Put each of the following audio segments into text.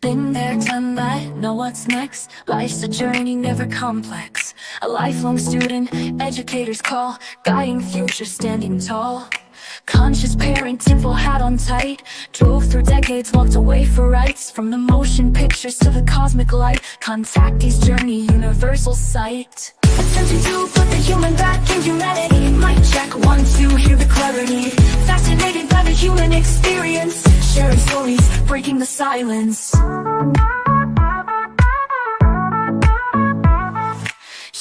Been there, done that, know what's next. Life's a journey, never complex. A lifelong student, educators call, guiding future, standing tall. Conscious parenting, full hat on tight. Drove through decades, walked away for rights. From the motion pictures to the cosmic light. Contactee's journey, universal sight. Attempting to put the human back in humanity. Mic check, 1, 2, hear the clarity. Fascinated by the human experience. Sharing stories, breaking the silence.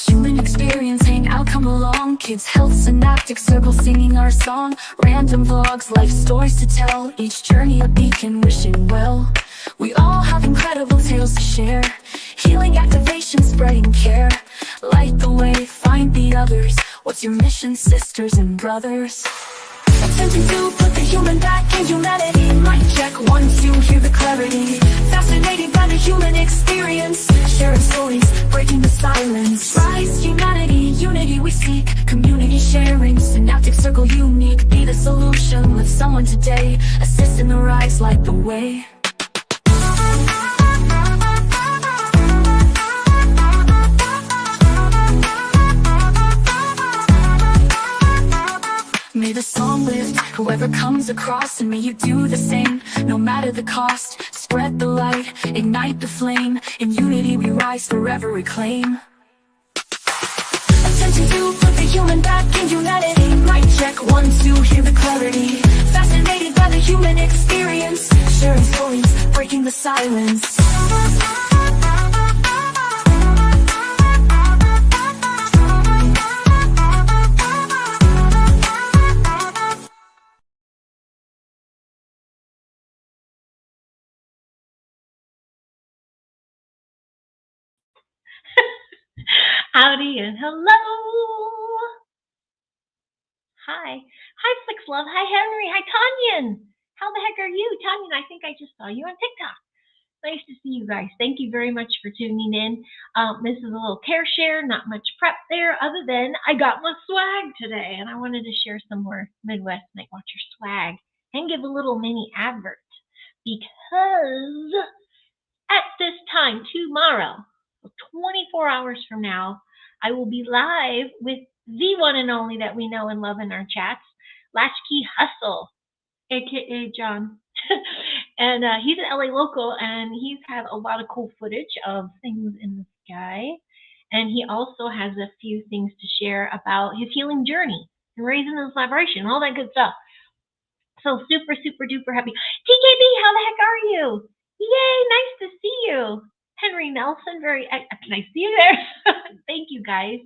Human experience, hang out, come along. Kids, health, synaptic circle, singing our song. Random vlogs, life stories to tell. Each journey a beacon, wishing well. We all have incredible tales to share. Healing, activation, spreading care. Light the way, find the others. What's your mission, sisters and brothers? Attempting to put the human back in humanity. Mic check, 1, 2, hear the clarity. Fascinated by the human experience. Sharing stories, breaking the silence. Rise, humanity, unity we seek. Community sharing, synaptic circle unique. Be the solution, lift someone today. Assist in the rise, light the way. May the song lift whoever comes across, and may you do the same, no matter the cost. Spread the light, ignite the flame. In unity we rise, forever reclaim. Attempting to put the human back in humanity. Mic check, 1, 2, hear the clarity. Fascinated by the human experience. Sharing stories, breaking the silence. Howdy and hello. Hi. Hi, Flicks Love. Hi, Henry. Hi, Tanyan. How the heck are you? Tanyan, I think I just saw you on TikTok. Nice to see you guys. Thank you very much for tuning in. This is a little care share, not much prep there other than I got my swag today, and I wanted to share some more Midwest Night Watcher swag and give a little mini advert because at this time tomorrow, 24 hours from now, I will be live with the one and only that we know and love in our chats, Latchkey Hustle, aka John. And he's an LA local, and he's had a lot of cool footage of things in the sky. And he also has a few things to share about his healing journey and raising his vibration, all that good stuff. So super, super duper happy. TKB, how the heck are you? Yay, nice to see you. Henry Nelson, very nice to see you there. Thank you, guys.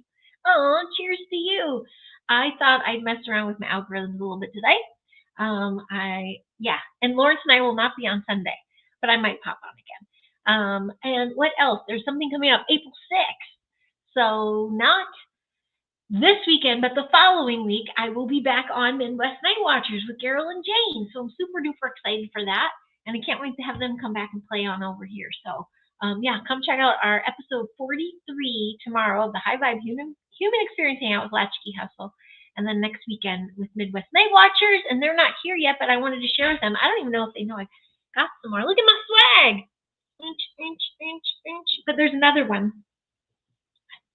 Oh, cheers to you. I thought I'd mess around with my algorithms a little bit today. And Lawrence and I will not be on Sunday, but I might pop on again. And what else? There's something coming up April 6th. So not this weekend, but the following week, I will be back on Midwest Night Watchers with Carol and Jane. So I'm super duper excited for that. And I can't wait to have them come back and play on over here. So come check out our episode 43 tomorrow of the High Vibe Human Experience Hangout with Latchkey Hustle. And then next weekend with Midwest Night Watchers. And they're not here yet, but I wanted to share with them. I don't even know if they know I got some more. Look at my swag. Inch, inch, inch, inch. But there's another one.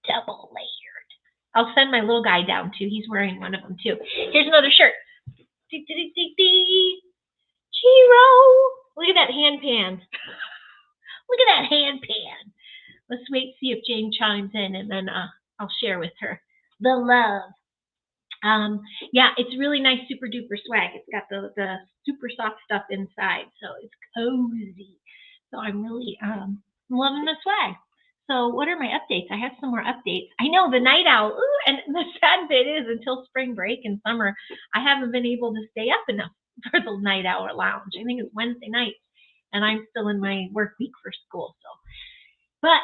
Double layered. I'll send my little guy down too. He's wearing one of them too. Here's another shirt. Chiro. Look at that hand pan. Look at that hand pan. Let's wait, see if Jane chimes in, and then I'll share with her the love. It's really nice, super duper swag. It's got the super soft stuff inside, so it's cozy. So I'm really loving the swag. So what are my updates? I have some more updates. I know the night owl, and the sad bit is until spring break and summer, I haven't been able to stay up enough for the night owl lounge. I think it's Wednesday night, and I'm still in my work week for school. But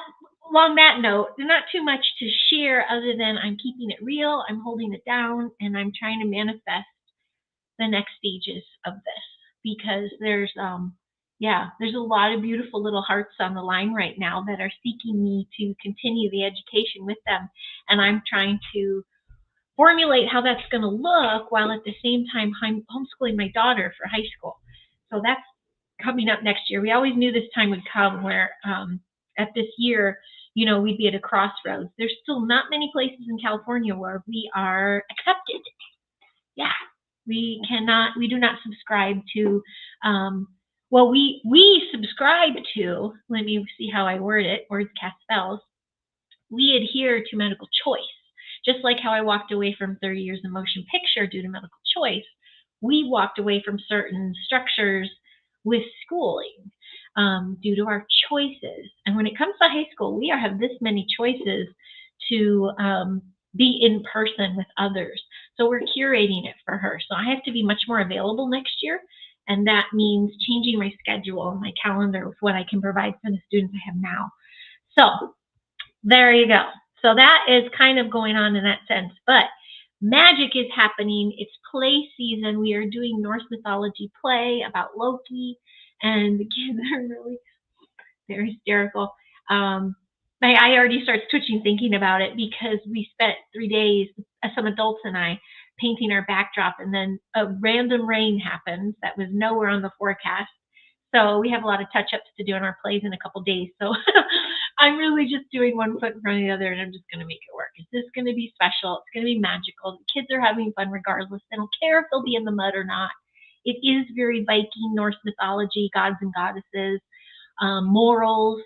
along that note, there's not too much to share other than I'm keeping it real, I'm holding it down, and I'm trying to manifest the next stages of this because there's a lot of beautiful little hearts on the line right now that are seeking me to continue the education with them, and I'm trying to formulate how that's going to look while at the same time I'm homeschooling my daughter for high school. So that's coming up next year. We always knew this time would come where at this year, you know, we'd be at a crossroads. There's still not many places in California where we are accepted. Yeah, we do not subscribe to, well, we subscribe to, let me see how I word it, words cast spells. We adhere to medical choice. Just like how I walked away from 30 years of motion picture due to medical choice, we walked away from certain structures with schooling due to our choices. And when it comes to high school, we have this many choices to be in person with others. So we're curating it for her. So I have to be much more available next year. And that means changing my schedule and my calendar with what I can provide for the students I have now. So there you go. So that is kind of going on in that sense. But magic is happening. It's play season. We are doing Norse mythology play about Loki. And the kids are really, they're hysterical. My eye already starts twitching thinking about it because we spent 3 days, some adults and I, painting our backdrop, and then a random rain happened that was nowhere on the forecast. So we have a lot of touch-ups to do in our plays in a couple days. So I'm really just doing one foot in front of the other, and I'm just going to make it work. Is this going to be special? It's going to be magical. The kids are having fun regardless. They don't care if they'll be in the mud or not. It is very Viking, Norse mythology, gods and goddesses, morals,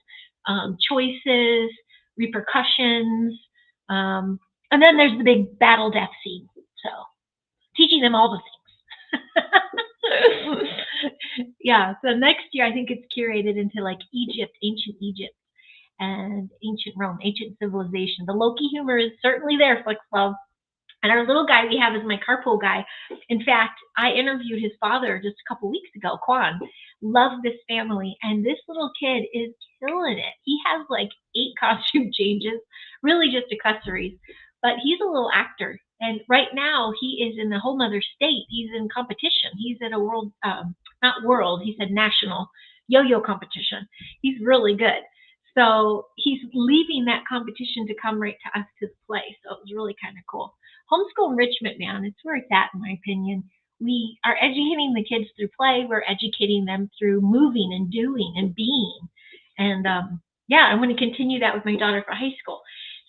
choices, repercussions, and then there's the big battle death scene. So teaching them all the things. Yeah, so next year I think it's curated into like Egypt, ancient Egypt, and ancient Rome, ancient civilization. The Loki humor is certainly there, Flick Love. And our little guy we have is my carpool guy. In fact, I interviewed his father just a couple weeks ago, Quan. Love this family. And this little kid is killing it. He has like 8 costume changes, really just accessories. But he's a little actor. And right now he is in a whole nother state. He's in competition. He's at a world, not world, he said national yo-yo competition. He's really good. So he's leaving that competition to come right to us to the play. So it was really kind of cool. Homeschool enrichment, man, it's where it's at, in my opinion. We are educating the kids through play. We're educating them through moving and doing and being. And yeah, I'm going to continue that with my daughter for high school.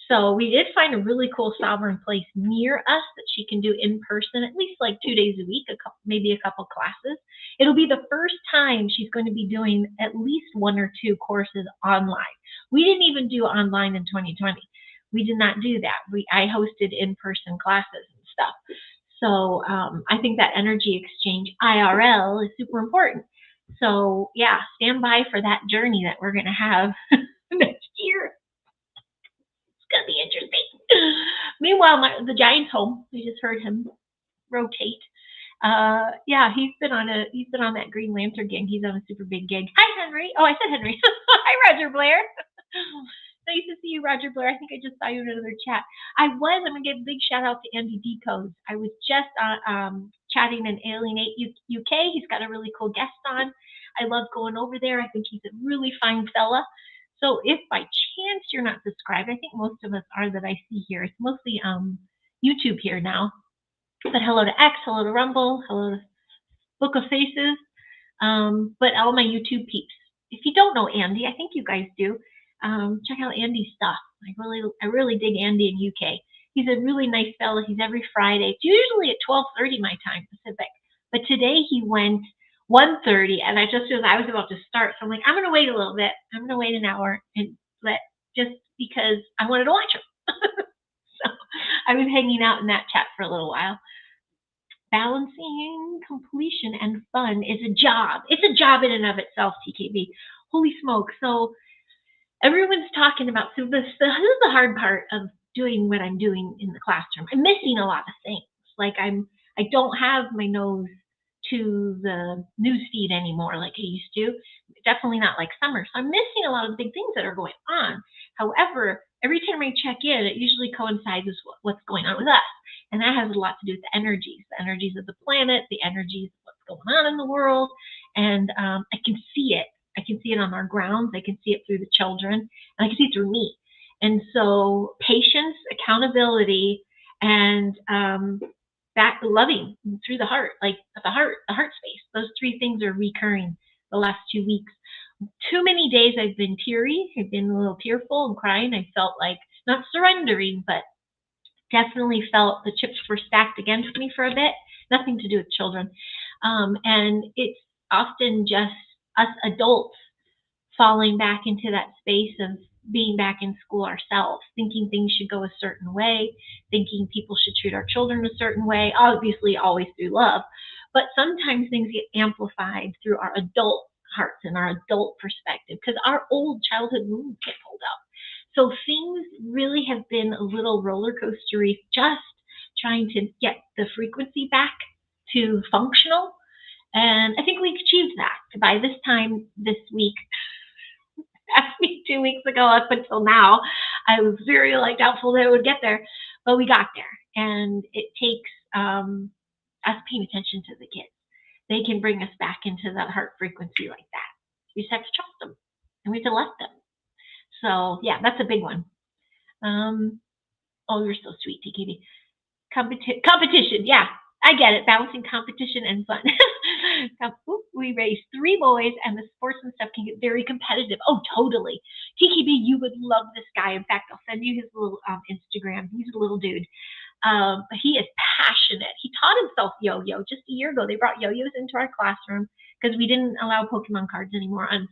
So we did find a really cool sovereign place near us that she can do in person, at least like 2 days a week, maybe a couple classes. It'll be the first time she's going to be doing at least 1 or 2 courses online. We didn't even do online in 2020. We did not do that. I hosted in-person classes and stuff. So I think that energy exchange IRL is super important. So yeah, stand by for that journey that we're going to have next year. It's going to be interesting. Meanwhile, the Giant's home. We just heard him rotate. Yeah, he's been on that Green Lantern gig. He's on a super big gig. Hi, Henry. Oh, I said Henry. Hi, Roger Blair. Nice to see you, Roger Blair. I think I just saw you in another chat. I'm going to give a big shout out to Andy Decodes. I was just chatting in Alienate UK. He's got a really cool guest on. I love going over there. I think he's a really fine fella. So if by chance you're not subscribed, I think most of us are that I see here. It's mostly YouTube here now. But hello to X, hello to Rumble, hello to Book of Faces, but all my YouTube peeps. If you don't know Andy, I think you guys do. Check out Andy's stuff. I really dig Andy in UK. He's a really nice fella. He's every Friday. It's usually at 12:30 my time Pacific, but today he went 1:30, and I just realized I was about to start. So I'm like, I'm gonna wait a little bit. I'm gonna wait an hour and just because I wanted to watch him. So I was hanging out in that chat for a little while. Balancing completion and fun is a job. It's a job in and of itself, TKB. Holy smoke. So everyone's talking about, so this is the hard part of doing what I'm doing in the classroom. I'm missing a lot of things. Like I don't have my nose to the news feed anymore like I used to. Definitely not like summer. So I'm missing a lot of the big things that are going on. However, every time I check in, it usually coincides with what's going on with us. And that has a lot to do with the energies of the planet, the energies of what's going on in the world. And I can see it. I can see it on our grounds. I can see it through the children. And I can see it through me. And so patience, accountability, and that loving through the heart, like the heart space. Those 3 things are recurring the last 2 weeks. Too many days I've been teary. I've been a little tearful and crying. I felt like not surrendering, but definitely felt the chips were stacked against me for a bit. Nothing to do with children. And it's often just us adults falling back into that space of being back in school ourselves, thinking things should go a certain way, thinking people should treat our children a certain way, obviously always through love, but sometimes things get amplified through our adult hearts and our adult perspective because our old childhood wounds get pulled up. So things really have been a little roller coastery, just trying to get the frequency back to functional. And I think we achieved that. By this time this week, asked me 2 weeks ago up until now, I was very doubtful that it would get there, but we got there. And it takes us paying attention to the kids. They can bring us back into that heart frequency like that. We just have to trust them, and we have to let them. So yeah, that's a big one. Oh, you're so sweet, TKB. Competition, yeah, I get it. Balancing competition and fun. We raised 3 boys, and the sports and stuff can get very competitive. Oh, totally. TKB, you would love this guy. In fact, I'll send you his little Instagram. He's a little dude. But he is passionate. He taught himself yo-yo just a year ago. They brought yo-yos into our classroom because we didn't allow Pokemon cards anymore on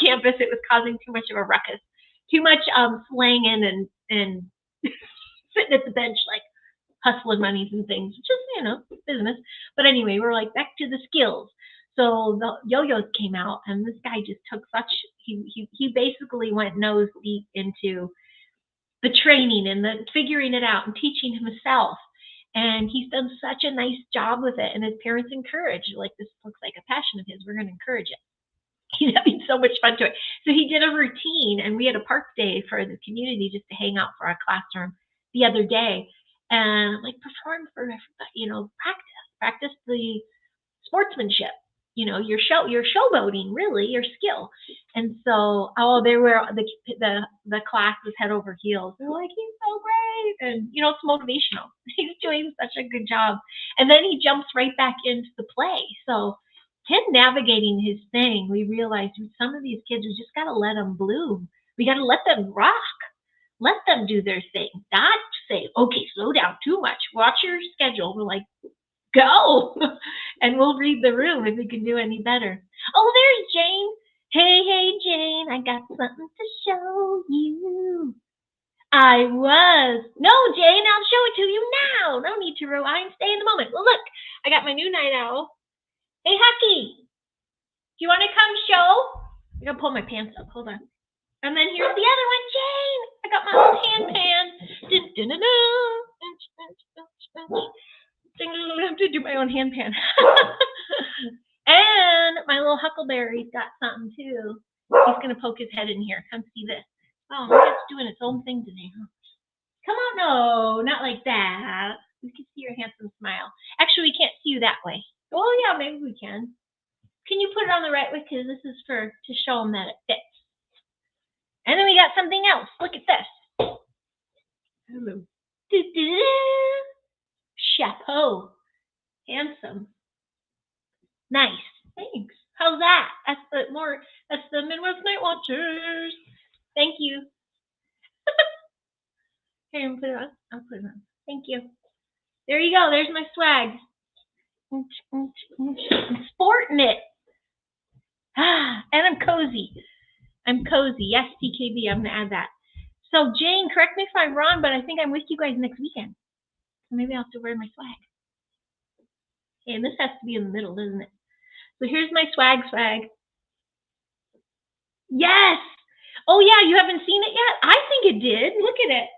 campus. It was causing too much of a ruckus, too much slanging and sitting at the bench hustling monies and things, just business. But anyway, we're back to the skills. So the yo-yos came out, and this guy just took he basically went nose deep into the training and the figuring it out and teaching himself. And he's done such a nice job with it. And his parents encourage, this looks like a passion of his. We're going to encourage it. He's having so much fun to it. So he did a routine, and we had a park day for the community just to hang out for our classroom the other day. And perform for practice the sportsmanship, your showboating, really, your skill. And so, they were the class was head over heels. They're like, he's so great, and it's motivational. He's doing such a good job. And then he jumps right back into the play. So him navigating his thing, we realized with some of these kids, we just got to let them bloom. We got to let them rock. Let them do their thing. Not say, okay, slow down too much. Watch your schedule. We're go. And we'll read the room if we can do any better. Oh, there's Jane. Hey, Jane, I got something to show you. I was. No, Jane, I'll show it to you now. No need to rewind. Stay in the moment. Well, look, I got my new night owl. Hey, Hucky, do you want to come show? I got to pull my pants up. Hold on. And then here's the other one, Jane. I got my own hand pan. I have to do my own hand pan. And my little Huckleberry's got something too. He's going to poke his head in here. Come see this. Oh, it's doing its own thing today, huh? Come on, no, not like that. We can see your handsome smile. Actually, we can't see you that way. Oh, yeah, maybe we can. Can you put it on the right way? Because this is to show them that it fits. And then we got something else. Look at this. Hello. Chapeau. Handsome. Nice. Thanks. How's that? That's the Midwest Night Watchers. Thank you. Here, put it on. I'll put it on. Thank you. There you go. There's my swag. I'm sporting it. And I'm cozy. Yes, TKB, I'm going to add that. So, Jane, correct me if I'm wrong, but I think I'm with you guys next weekend. So maybe I'll have to wear my swag. Okay, and this has to be in the middle, doesn't it? So here's my swag. Yes! Oh, yeah, you haven't seen it yet? I think it did. Look at it.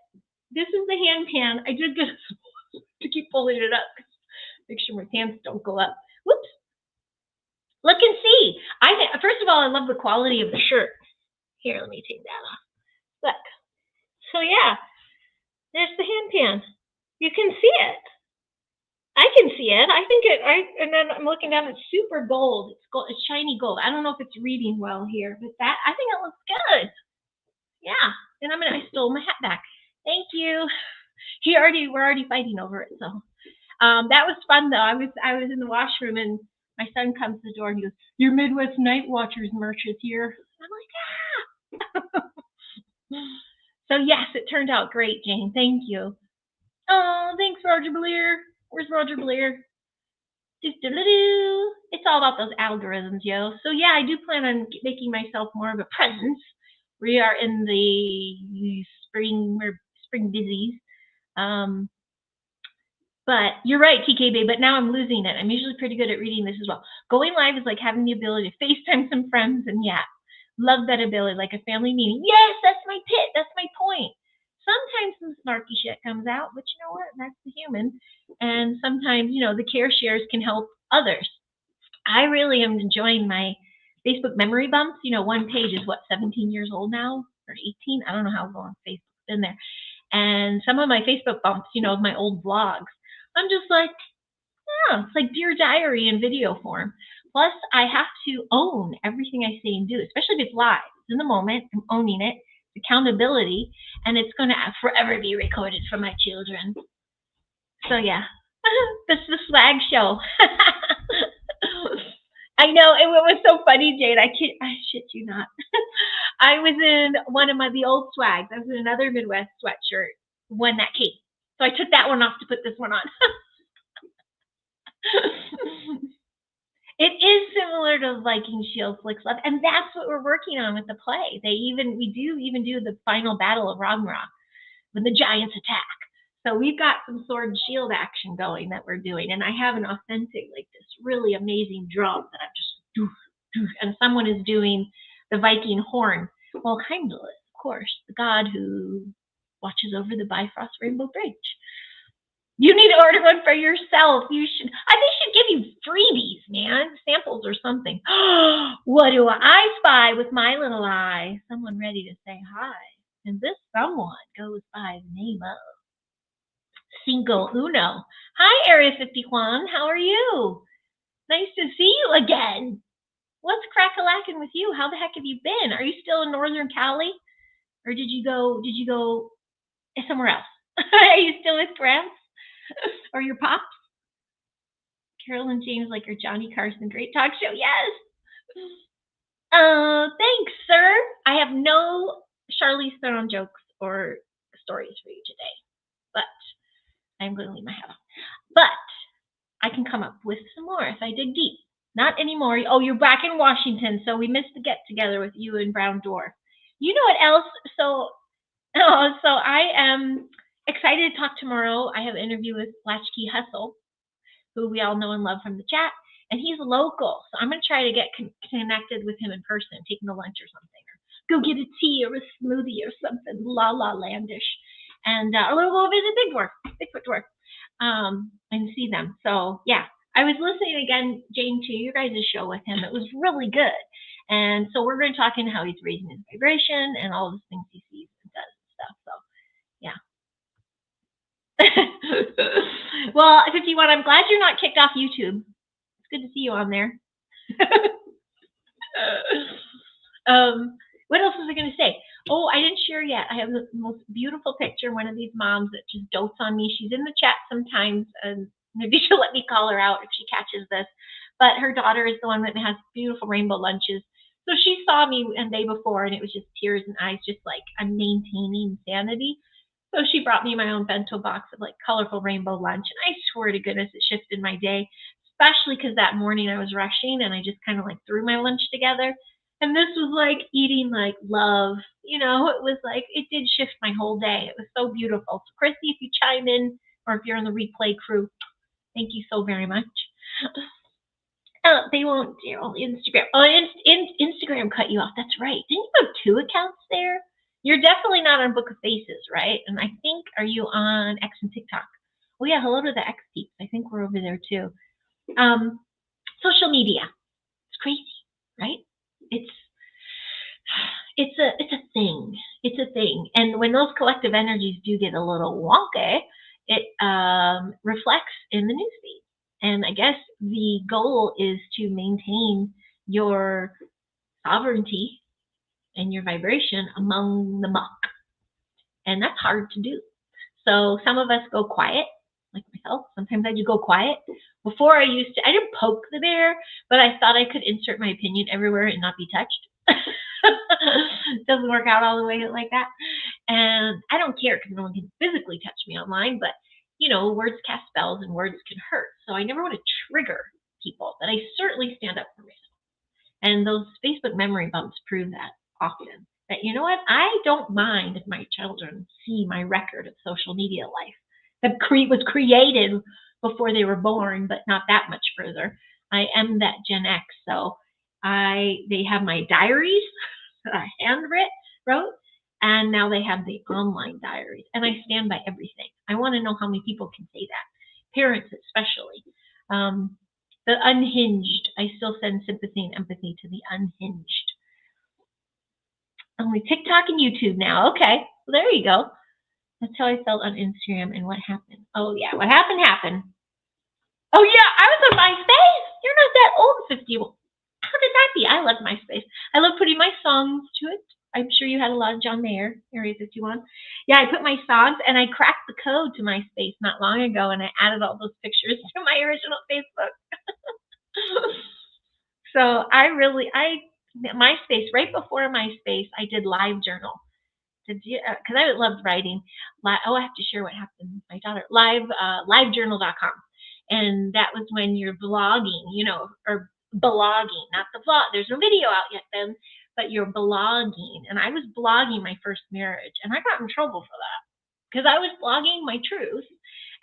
This is the hand pan. I did get to keep pulling it up. Make sure my pants don't go up. Whoops. Look and see. First of all, I love the quality of the shirt. Here, let me take that off. Look. So yeah, there's the hand pan. You can see it. I can see it. I think it. And then I'm looking down. It's super gold. It's gold. It's shiny gold. I don't know if it's reading well here, but I think it looks good. Yeah. And I stole my hat back. Thank you. We're already fighting over it. So that was fun though. I was in the washroom and My son comes to the door and he goes, "Your Midwest Night Watchers merch is here." I'm like, ah. So yes, it turned out great, Jane. Thank you. Oh, thanks, Roger Blair. Where's Roger Blair? It's all about those algorithms, yo. So yeah, I do plan on making myself more of a presence. We are in the spring busies. But you're right, TKB, but now I'm losing it. I'm usually pretty good at reading this as well. Going live is like having the ability to FaceTime some friends and yeah. Love that ability, like a family meeting. Yes, that's my pit. That's my point. Sometimes some snarky shit comes out, but you know what? That's the human. And sometimes, the care shares can help others. I really am enjoying my Facebook memory bumps. One page is 17 years old now or 18. I don't know how long Facebook's been there. And some of my Facebook bumps, my old vlogs, I'm just like, yeah, it's like Dear Diary in video form. Plus, I have to own everything I say and do, especially if it's live. It's in the moment. I'm owning it. It's accountability. And it's going to forever be recorded for my children. So, yeah. This is the swag show. I know. It was so funny, Jade. I shit you not. I was in one of the old swags. I was in another Midwest sweatshirt when that came. So I took that one off to put this one on. It is similar to Viking Shield Flicks Love, and that's what we're working on with the play. We do the final battle of Ragnarok when the giants attack. So we've got some sword and shield action going that we're doing, and I have an authentic, this really amazing drum that I'm just and someone is doing the Viking horn. Well, Heimdall, of course, the god who watches over the Bifrost Rainbow Bridge. You need to order one for yourself. They should give you freebies, man. Samples or something. What do I spy with my little eye? Someone ready to say hi. And this someone goes by the name of Cinco Uno. Hi, Area 51. How are you? Nice to see you again. What's crack-a-lackin' with you? How the heck have you been? Are you still in Northern Cali? Or did you go somewhere else? Are you still with Gramps? Or your pops? Carol and James like your Johnny Carson Great Talk Show. Yes. Thanks, sir. I have no Charlize Theron jokes or stories for you today, but I'm going to leave my hat on. But I can come up with some more if I dig deep. Not anymore. Oh, you're back in Washington, so we missed the get together with you and Brown Dwarf. You know what else? So I am excited to talk tomorrow. I have an interview with Latchkey Hustle, who we all know and love from the chat, and he's local. So I'm going to try to get connected with him in person, take him to lunch or something, or go get a tea or a smoothie or something, landish. And or we'll go visit Bigfoot Dwarf, and see them. So yeah, I was listening again, Jane, to your guys' show with him. It was really good. And so we're going to talk in how he's raising his vibration and all the things he sees and does and stuff. So yeah. Well, 51, I'm glad you're not kicked off YouTube. It's good to see you on there. What else was I going to say? Oh, I didn't share yet. I have the most beautiful picture. One of these moms that just dotes on me. She's in the chat sometimes, and maybe she'll let me call her out if she catches this. But her daughter is the one that has beautiful rainbow lunches. So she saw me a day before, and it was just tears and eyes, just like I'm maintaining sanity. So she brought me my own bento box of colorful rainbow lunch, and I swear to goodness it shifted my day, especially because that morning I was rushing and I just kind of threw my lunch together. And this was like eating love, it was it did shift my whole day. It was so beautiful. So Christy, if you chime in, or if you're in the replay crew, thank you so very much. They won't, Instagram. Oh, Instagram cut you off. That's right. Didn't you have 2 accounts there? You're definitely not on Book of Faces, right? And I think, are you on X and TikTok? Oh yeah, hello to the X peeps. I think we're over there too. Social media. It's crazy, right? It's a thing. It's a thing. And when those collective energies do get a little wonky, it reflects in the newsfeed. And I guess the goal is to maintain your sovereignty and your vibration among the muck. And that's hard to do. So some of us go quiet, like myself. Sometimes I just go quiet Before I didn't poke the bear, but I thought I could insert my opinion everywhere and not be touched. Doesn't work out all the way like that. And I don't care because no one can physically touch me online, but words cast spells and words can hurt. So I never want to trigger people, but I certainly stand up for myself. And those Facebook memory bumps prove that often. That you know what? I don't mind if my children see my record of social media life that was created before they were born, but not that much further. I am that Gen X, so they have my diaries that I wrote, and now they have the online diaries, and I stand by everything. I want to know how many people can say that, parents especially. The unhinged, I still send sympathy and empathy to the unhinged. Only TikTok and YouTube now. Okay, well, there you go. That's how I felt on Instagram. And what happened? Oh, yeah, what happened. Oh, yeah, I was on MySpace. You're not that old, 50. How did that be? I love MySpace. I love putting my songs to it. I'm sure you had a lot of John Mayer, Area 51. Yeah, I put my songs, and I cracked the code to MySpace not long ago, and I added all those pictures to my original Facebook. So MySpace, right before MySpace, I did LiveJournal. Because I loved writing. I have to share what happened with my daughter. LiveJournal.com. And that was when you're blogging, or blogging, not the vlog. There's no video out yet then, but you're blogging. And I was blogging my first marriage, and I got in trouble for that because I was blogging my truth.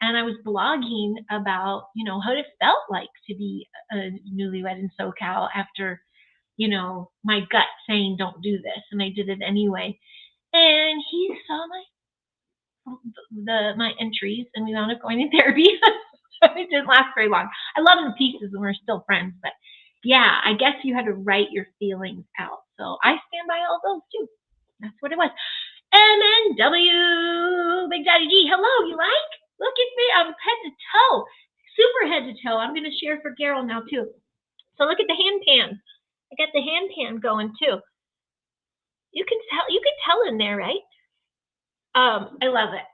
And I was blogging about, what it felt like to be a newlywed in SoCal after, my gut saying don't do this. And I did it anyway. And he saw my entries, and we wound up going to therapy. It didn't last very long. I love him to pieces, and we're still friends. But yeah, I guess you had to write your feelings out. So I stand by all those too. That's what it was. MNW, Big Daddy G. Hello, you like? Look at me. I'm head to toe. Super head to toe. I'm going to share for Carol now too. So look at the hand pan. I got the hand pan going too. You can tell in there, right? I love it.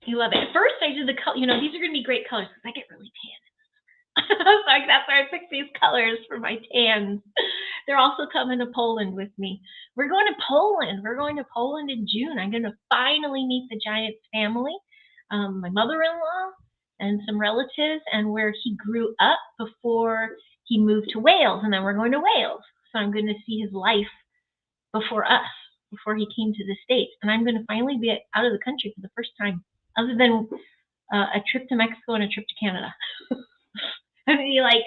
You love it. At first, I did the color. These are going to be great colors because I get really tan. So that's why I picked these colors for my tans. They're also coming to Poland with me. We're going to Poland. We're going to Poland in June. I'm going to finally meet the Giants family, my mother-in-law, and some relatives, and where he grew up before he moved to Wales. And then we're going to Wales. So I'm going to see his life before he came to the States. And I'm going to finally be out of the country for the first time, other than a trip to Mexico and a trip to Canada. I'm going to be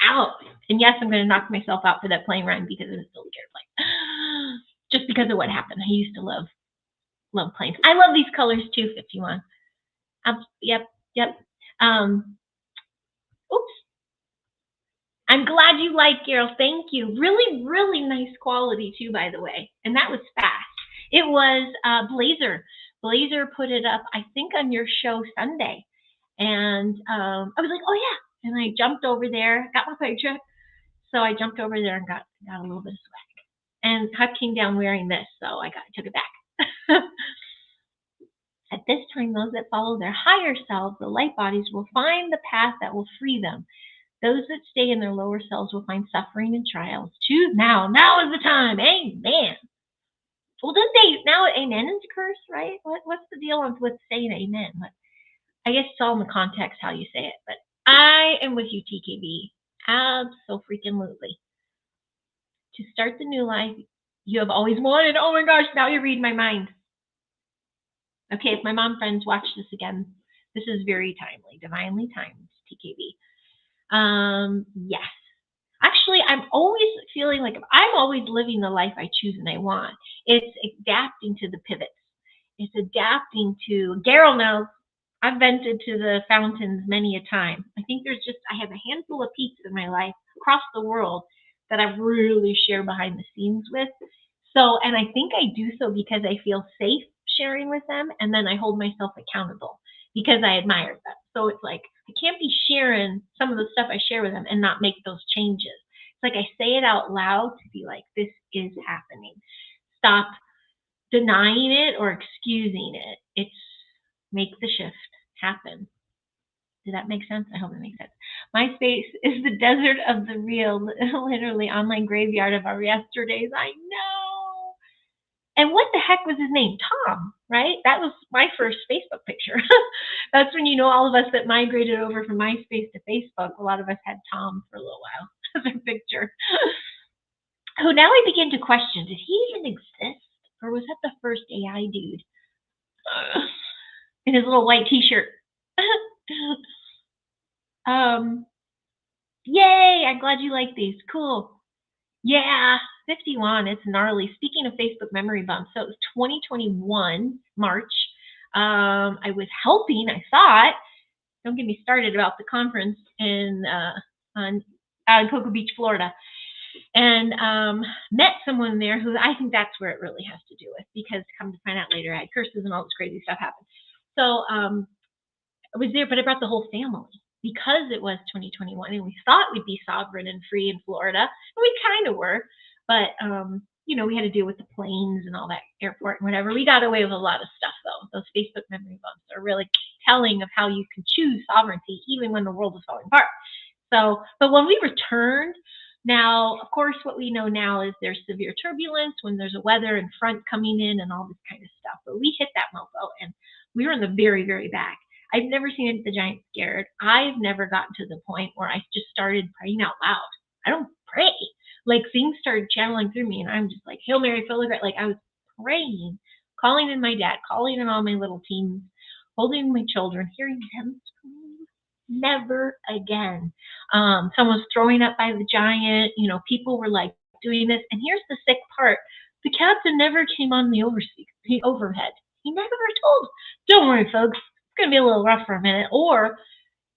out. And yes, I'm going to knock myself out for that plane ride because it was still a scary plane. Just because of what happened. I used to love planes. I love these colors too, 51. Yep. Oops. I'm glad you like, Carol. Thank you. Really, really nice quality too, by the way. And that was fast. It was Blazer. Blazer put it up, I think, on your show Sunday. And I was like, oh yeah. And I jumped over there, got my picture. So I jumped over there and got a little bit of swag. And Huck came down wearing this, so I took it back. At this time, those that follow their higher selves, the light bodies, will find the path that will free them. Those that stay in their lower selves will find suffering and trials. Choose now. Now is the time. Amen. Well, didn't they? Now amen is a curse, right? What's the deal with saying amen? But I guess it's all in the context how you say it. But I am with you, TKB. Abso-freaking-lutely. To start the new life you have always wanted. Oh my gosh, now you read my mind. Okay, if my mom friends watch this again, this is very timely. Divinely timed, TKB. Yes. Actually, I'm always feeling like I'm always living the life I choose and I want. It's adapting to the pivots. It's adapting to, Garrel knows, I've vented to the fountains many a time. I think I have a handful of peaks in my life across the world that I've really shared behind the scenes with. So, and I think I do so because I feel safe sharing with them, and then I hold myself accountable because I admire them. So it's like, I can't be sharing some of the stuff I share with them and not make those changes. It's like I say it out loud to be like, this is happening. Stop denying it or excusing it. It's make the shift happen. Did that make sense? I hope it makes sense. MySpace is the desert of the real, literally online graveyard of our yesterdays. I know. And what the heck was his name? Tom, right? That was my first Facebook picture. That's when all of us that migrated over from MySpace to Facebook, a lot of us had Tom for a little while as our picture. Who now I begin to question, did he even exist? Or was that the first AI dude? In his little white t-shirt. Yay, I'm glad you like these. Cool. Yeah, 51. It's gnarly. Speaking of Facebook memory bumps, so it was 2021, March. I was helping, I thought, don't get me started about the conference out in Cocoa Beach, Florida. And met someone there who I think that's where it really has to do with, because come to find out later, I had curses and all this crazy stuff happen. So I was there, but I brought the whole family because it was 2021 and we thought we'd be sovereign and free in Florida. And we kind of were, but we had to deal with the planes and all that airport and whatever. We got away with a lot of stuff though. Those Facebook memory bumps are really telling of how you can choose sovereignty even when the world is falling apart. So, but when we returned, now, of course, what we know now is there's severe turbulence when there's a weather and front coming in and all this kind of stuff. But we hit that mofo and we were in the very, very back. I've never seen the giant scared. I've never gotten to the point where I just started praying out loud. I don't pray. Like things started channeling through me and I'm just like, Hail Mary, fill the great. Like I was praying, calling in my dad, calling in all my little teens, holding my children, hearing them scream. Never again. Someone was throwing up by the giant. People were like doing this. And here's the sick part. The captain never came on the overhead. He never told, don't worry, folks. It's going to be a little rough for a minute. Or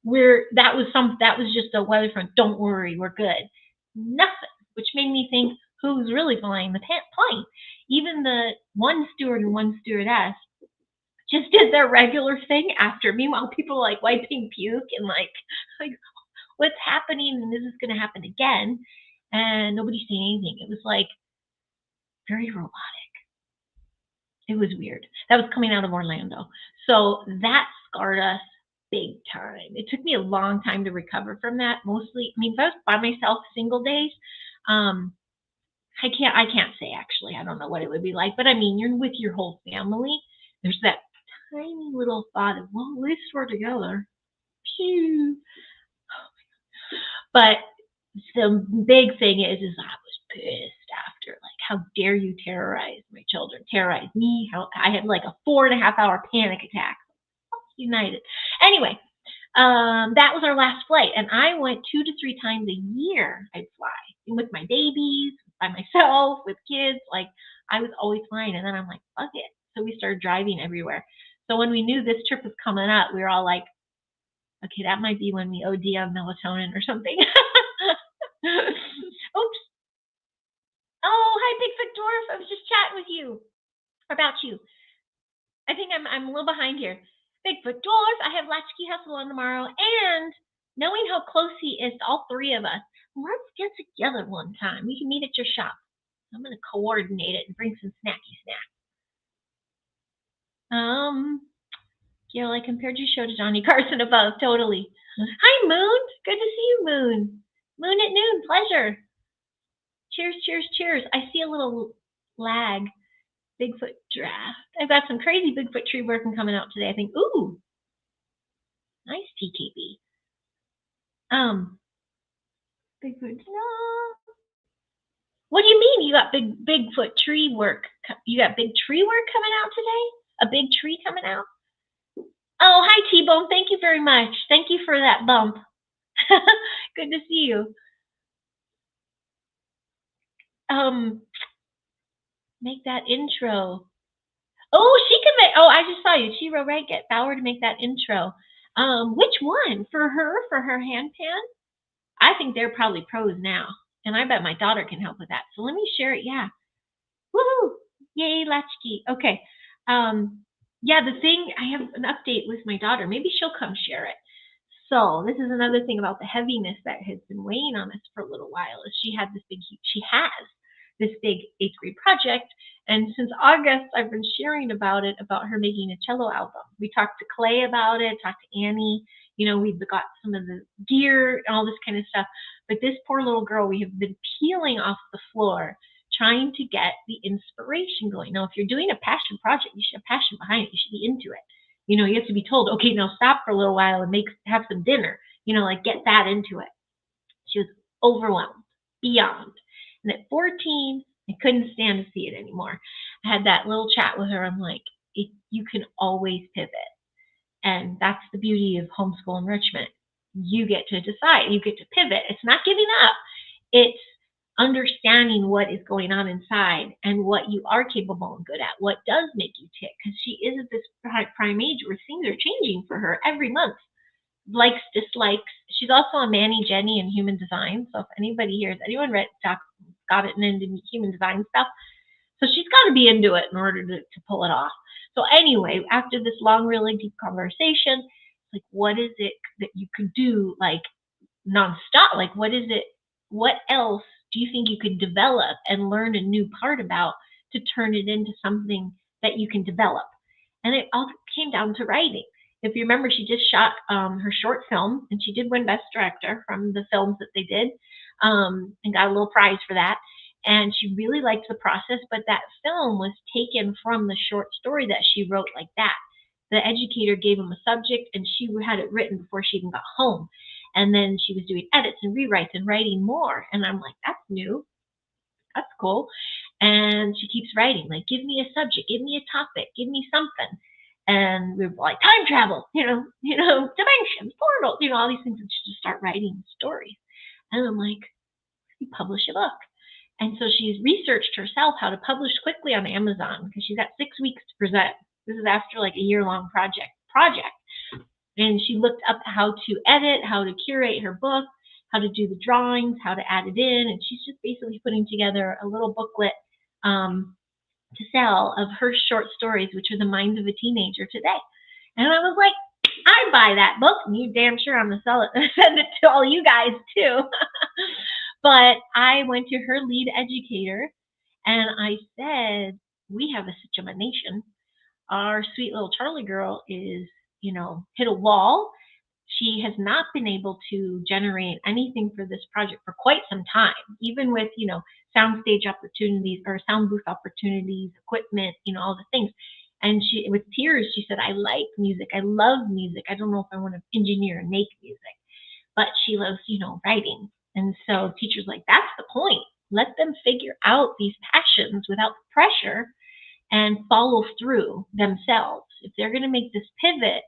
that was just a weather front. Don't worry, we're good. Nothing, which made me think, who's really flying the plane? Even the one steward and one stewardess just did their regular thing after. Meanwhile, people were like wiping puke and like what's happening? And is this going to happen again? And nobody said anything. It was like very robotic. It was weird. That was coming out of Orlando. So that scarred us big time. It took me a long time to recover from that. Mostly, if I was by myself single days, I can't say actually. I don't know what it would be like. But you're with your whole family. There's that tiny little thought of, well, at least we're together. Phew. But the big thing is I was pissed after. Like, how dare you terrorize my children? Terrorize me? How I had like a 4.5-hour panic attack. United. Anyway, that was our last flight. And I went 2 to 3 times a year I'd fly. With my babies, by myself, with kids. Like, I was always flying. And then I'm like, fuck it. So we started driving everywhere. So when we knew this trip was coming up, we were all like, okay, that might be when we OD on melatonin or something. Oops. Oh, hi, Bigfoot Dwarf. I was just chatting with you about you. I think I'm a little behind here. Bigfoot Dwarf, I have Latchkey Hustle on tomorrow. And knowing how close he is to all 3 of us, let's get together one time. We can meet at your shop. I'm going to coordinate it and bring some snacky snacks. Gail, I compared your show to Johnny Carson above. Totally. Hi, Moon. Good to see you, Moon. Moon at noon. Pleasure. Cheers, cheers, cheers. I see a little lag. Bigfoot draft. I've got some crazy Bigfoot tree working coming out today. I think, ooh. Nice TKB. Bigfoot. No. What do you mean you got Bigfoot tree work? You got big tree work coming out today? A big tree coming out? Oh, hi, T-Bone. Thank you very much. Thank you for that bump. Good to see you. Make that intro. Oh, she can make. Oh, I just saw you. She wrote right. Get Bauer to make that intro. Which one? For her hand pan? I think they're probably pros now, and I bet my daughter can help with that. So let me share it. Yeah. Woohoo! Yay, Latchkey. Okay. Yeah, the thing, I have an update with my daughter. Maybe she'll come share it. So this is another thing about the heaviness that has been weighing on us for a little while. Is she has this big 8th grade project, and since August I've been sharing about her making a cello album. We talked to Clay about it, talked to Annie, You know, we've got some of the gear and all this kind of stuff. But this poor little girl, we have been peeling off the floor trying to get the inspiration going. Now, if you're doing a passion project, you should have passion behind it. You should be into it. You know, you have to be told, okay, now stop for a little while and have some dinner. You know, like get that into it. She was overwhelmed, beyond. And at 14, I couldn't stand to see it anymore. I had that little chat with her. I'm like, you can always pivot. And that's the beauty of homeschool enrichment. You get to decide. You get to pivot. It's not giving up. It's understanding what is going on inside and what you are capable and good at, what does make you tick. Because she is at this prime age where things are changing for her every month. Likes, dislikes. She's also a Manny Jenny in human design. So if anybody here, has anyone got it into human design stuff? So she's got to be into it in order to pull it off. So anyway, after this long, really deep conversation, like, what is it that you could do, like, nonstop? Like, what else do you think you could develop and learn a new part about to turn it into something that you can develop? And it all came down to writing. If you remember, she just shot her short film, and she did win Best Director from the films that they did, and got a little prize for that. And she really liked the process, but that film was taken from the short story that she wrote like that. The educator gave him a subject, and she had it written before she even got home. And then she was doing edits and rewrites and writing more. And I'm like, that's new. That's cool. And she keeps writing, like, give me a subject, give me a topic, give me something. And we were like, time travel, dimensions, portals, all these things. And she just start writing stories. And I'm like, you publish a book. And so she's researched herself how to publish quickly on Amazon because she's got 6 weeks to present. This is after like a year-long project. And she looked up how to edit, how to curate her book, how to do the drawings, how to add it in. And she's just basically putting together a little booklet to sell of her short stories, which are the minds of a teenager today. And I was like, I buy that book, and you damn sure I'm going to sell it and send it to all you guys too. But I went to her lead educator and I said, we have a situation. Our sweet little Charlie girl is, hit a wall. She has not been able to generate anything for this project for quite some time, even with, soundstage opportunities or sound booth opportunities, equipment, all the things. And she, with tears, she said, I like music. I love music. I don't know if I want to engineer and make music, but she loves, writing. And so teachers like, that's the point. Let them figure out these passions without pressure and follow through themselves. If they're going to make this pivot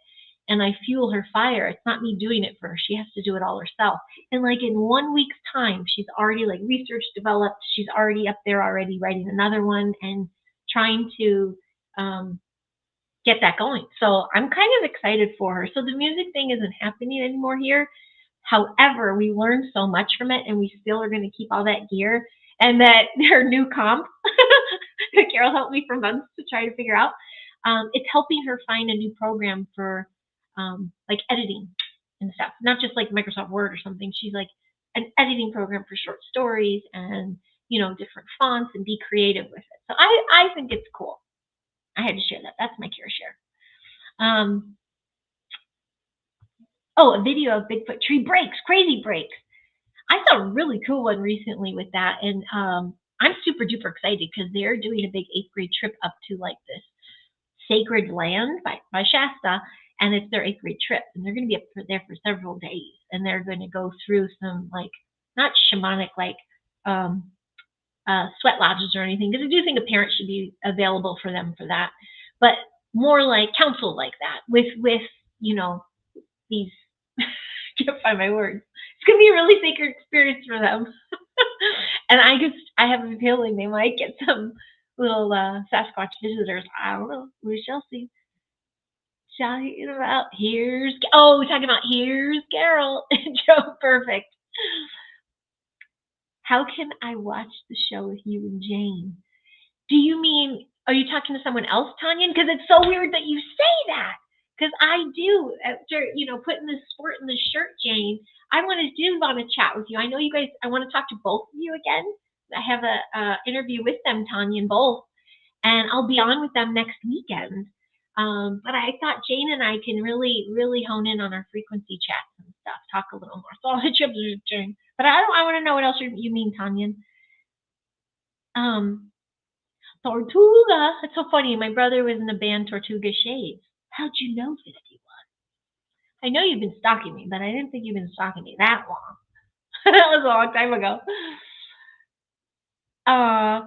and I fuel her fire, it's not me doing it for her. She has to do it all herself. And like in 1 week's time, she's already like research developed. She's already up there already writing another one and trying to get that going. So I'm kind of excited for her. So the music thing isn't happening anymore here. However, we learned so much from it, and we still are going to keep all that gear. And that her new comp that Carol helped me for months to try to figure out, it's helping her find a new program for like editing and stuff. Not just like Microsoft Word or something. She's like an editing program for short stories and, different fonts, and be creative with it. So I think it's cool. I had to share that. That's my careshare. A video of Bigfoot tree breaks, crazy breaks. I saw a really cool one recently with that, and I'm super duper excited because they're doing a big 8th grade trip up to like this sacred land by Shasta, and it's their 8th grade trip, and they're going to be up there for several days, and they're going to go through some like not shamanic like sweat lodges or anything, because I do think a parent should be available for them for that, but more like counsel like that with these. Can't find my words. It's gonna be a really sacred experience for them. And I have a feeling they might get some little Sasquatch visitors. I don't know. We shall see. Talking about we're talking about here's Carol. Joe, perfect. How can I watch the show with you and Jane? Do you mean, are you talking to someone else, Tanya? Because it's so weird that you say that. Because I do, after, putting this sport in the shirt, Jane, I want to chat with you. I know you guys, I want to talk to both of you again. I have a interview with them, Tanya, and both. And I'll be on with them next weekend. But I thought Jane and I can really, really hone in on our frequency chats and stuff, talk a little more. So I'll hit you up, Jane. But I want to know what else you mean, Tanya. Tortuga. That's so funny. My brother was in the band Tortuga Shades. How'd you know 51? I know you've been stalking me, but I didn't think you've been stalking me that long. That was a long time ago. I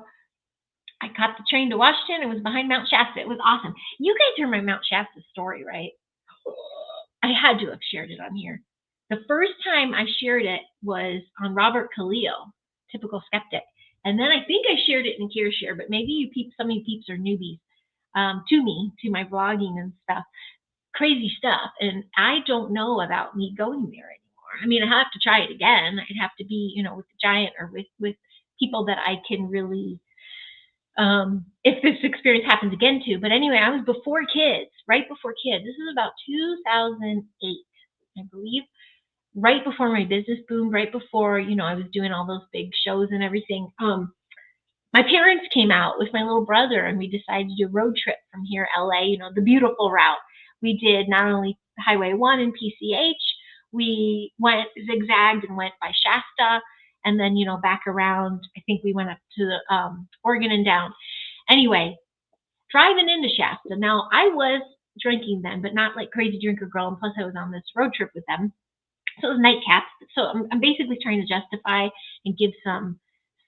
caught the train to Washington. It was behind Mount Shasta. It was awesome. You guys heard my Mount Shasta story, right? I had to have shared it on here. The first time I shared it was on Robert Khalil, Typical Skeptic. And then I think I shared it in careshare, but maybe you peeps, some of you peeps are newbies to me, to my vlogging and stuff. Crazy stuff. And I don't know about me going there anymore. I mean, I have to try it again. I'd have to be, with the giant or with people that I can really, if this experience happens again too. But anyway, I was before kids, right before kids. This is about 2008, I believe. Right before my business boom, right before, I was doing all those big shows and everything. My parents came out with my little brother and we decided to do a road trip from here, LA, the beautiful route. We did not only Highway 1 and PCH, we went zigzagged and went by Shasta and then, back around. I think we went up to Oregon and down. Anyway, driving into Shasta. Now, I was drinking then, but not like crazy drinker girl. And plus I was on this road trip with them. So it was nightcaps. So I'm basically trying to justify and give some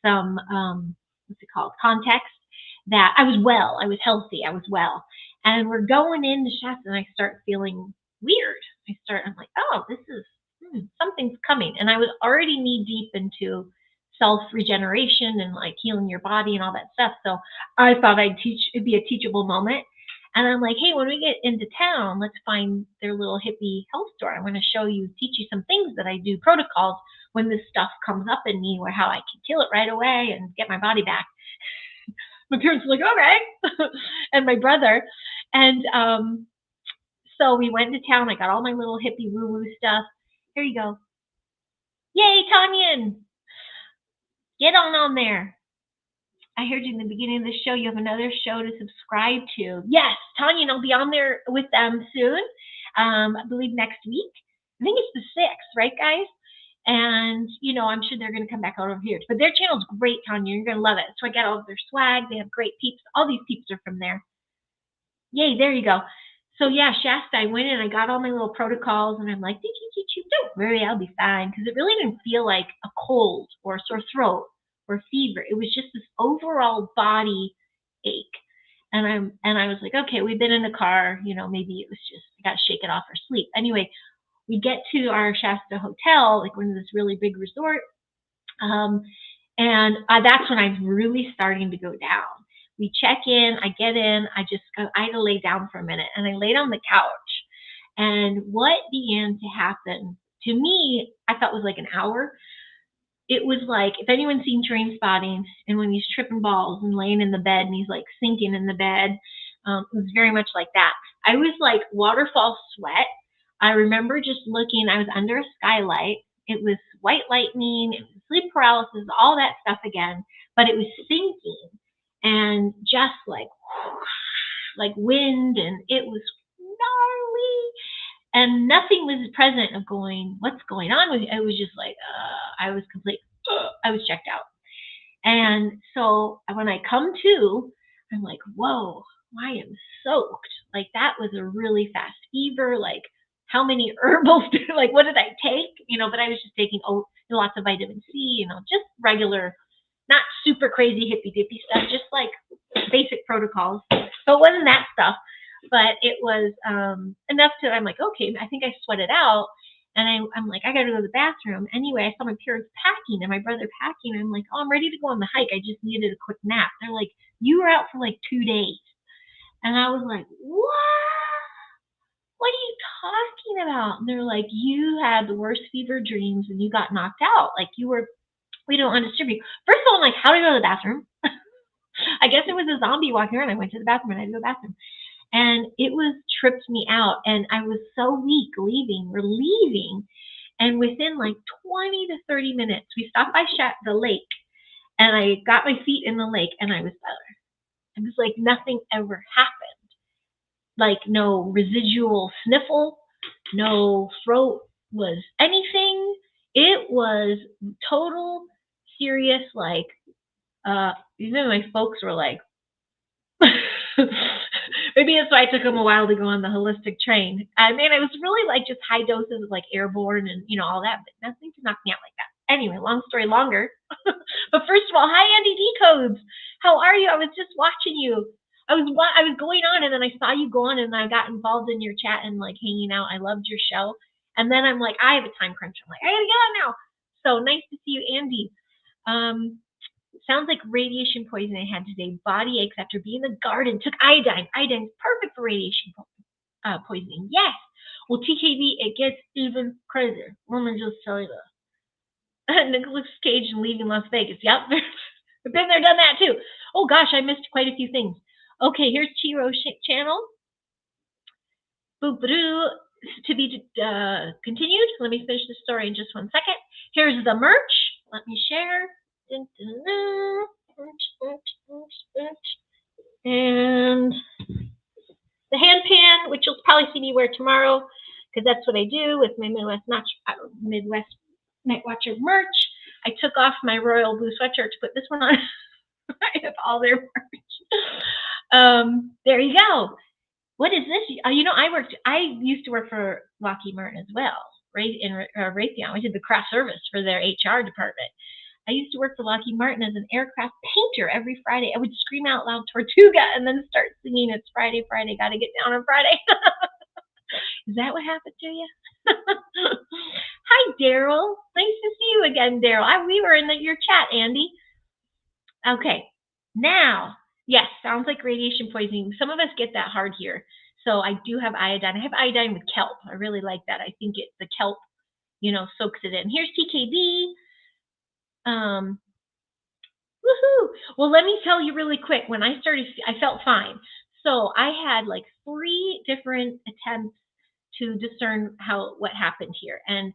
what's it called, context that I was well, I was healthy, I was well. And we're going into Shasta and I start feeling weird. I'm like, oh, this is, something's coming. And I was already knee deep into self-regeneration and like healing your body and all that stuff. So I thought it'd be a teachable moment. And I'm like, hey, when we get into town, let's find their little hippie health store. I'm going to teach you some things that I do, protocols when this stuff comes up in me, or how I can kill it right away and get my body back. My parents were like, okay. And my brother. And so we went to town. I got all my little hippie woo-woo stuff. Here you go. Yay, Tanyan. Get on there. I heard you in the beginning of the show. You have another show to subscribe to. Yes, Tanya, I'll be on there with them soon. I believe next week. I think it's the 6th, right, guys? And, I'm sure they're going to come back over here. But their channel's great, Tanya. You're going to love it. So I got all of their swag. They have great peeps. All these peeps are from there. Yay, there you go. So, yeah, Shasta, I went in. I got all my little protocols. And I'm like, don't worry, I'll be fine. Because it really didn't feel like a cold or a sore throat or fever. It was just this overall body ache. And I was like, okay, we've been in the car, maybe it was just, I got to shake it off or sleep. Anyway, we get to our Shasta hotel, like one of this really big resort. And that's when I'm really starting to go down. We check in, I get in, I had to lay down for a minute and I laid on the couch. And what began to happen to me, I thought was like an hour. It was like, if anyone's seen Train Spotting, and when he's tripping balls and laying in the bed and he's like sinking in the bed, it was very much like that. I was like waterfall sweat. I remember just looking, I was under a skylight. It was white lightning, it was sleep paralysis, all that stuff again, but it was sinking and just like wind, and it was gnarly. And nothing was present of going, what's going on with you? It was just like, I was I was checked out. And so when I come to, I'm like, whoa, I am soaked. Like that was a really fast fever. Like how many herbals, what did I take? But I was just taking lots of vitamin C, just regular, not super crazy hippy dippy stuff, just like basic protocols. So it wasn't that stuff. But it was enough to, I'm like, okay, I think I sweated out. And I'm like, I got to go to the bathroom. Anyway, I saw my parents packing and my brother packing. I'm like, oh, I'm ready to go on the hike. I just needed a quick nap. They're like, you were out for like 2 days. And I was like, what? What are you talking about? And they're like, you had the worst fever dreams and you got knocked out. Like we don't want to disturb you. First of all, I'm like, how do I go to the bathroom? I guess it was a zombie walking around. I went to the bathroom and I had to go to the bathroom. And it tripped me out. And I was so weak we're leaving. And within like 20 to 30 minutes, we stopped by the lake. And I got my feet in the lake and I was better. It was like nothing ever happened. like no residual sniffle, no throat was anything. It was total serious, like even my folks were like, maybe that's why it took them a while to go on the holistic train. I mean, it was really like just high doses of like airborne and all that, but nothing to knock me out like that. Anyway, long story longer. But first of all, hi Andy D Codes. How are you? I was just watching you. I was going on, and then I saw you go on, and I got involved in your chat and like hanging out. I loved your show, and then I'm like, I have a time crunch. I'm like, I gotta get on now. So nice to see you, Andy. Sounds like radiation poisoning I had today. Body aches after being in the garden. Took iodine. Iodine's perfect for radiation poisoning. Yes. Well, TKV, it gets even crazier. Let me just tell you that. Nicolas Cage and Leaving Las Vegas. Yep. I've been there, done that too. Oh gosh, I missed quite a few things. Okay, here's Chiro's channel. Boop-a-doo. To be continued. Let me finish the story in just 1 second. Here's the merch. Let me share. And the hand pan, which you'll probably see me wear tomorrow, because that's what I do with my Midwest Night Watcher merch. I took off my royal blue sweatshirt to put this one on. I have all their merch. There you go. What is this? I used to work for Lockheed Martin as well, right in Raytheon. I did the craft service for their HR department. I used to work for Lockheed Martin as an aircraft painter every Friday. I would scream out loud Tortuga and then start singing, it's Friday, Friday, gotta get down on Friday. Is that what happened to you? Hi, Daryl. Nice to see you again, Daryl. We were in your chat, Andy. Okay, now, yes, sounds like radiation poisoning. Some of us get that hard here. So I do have iodine. I have iodine with kelp. I really like that. I think the kelp, soaks it in. Here's TKB. Woohoo! Well, let me tell you really quick. When I started, I felt fine. So I had like 3 different attempts to discern what happened here and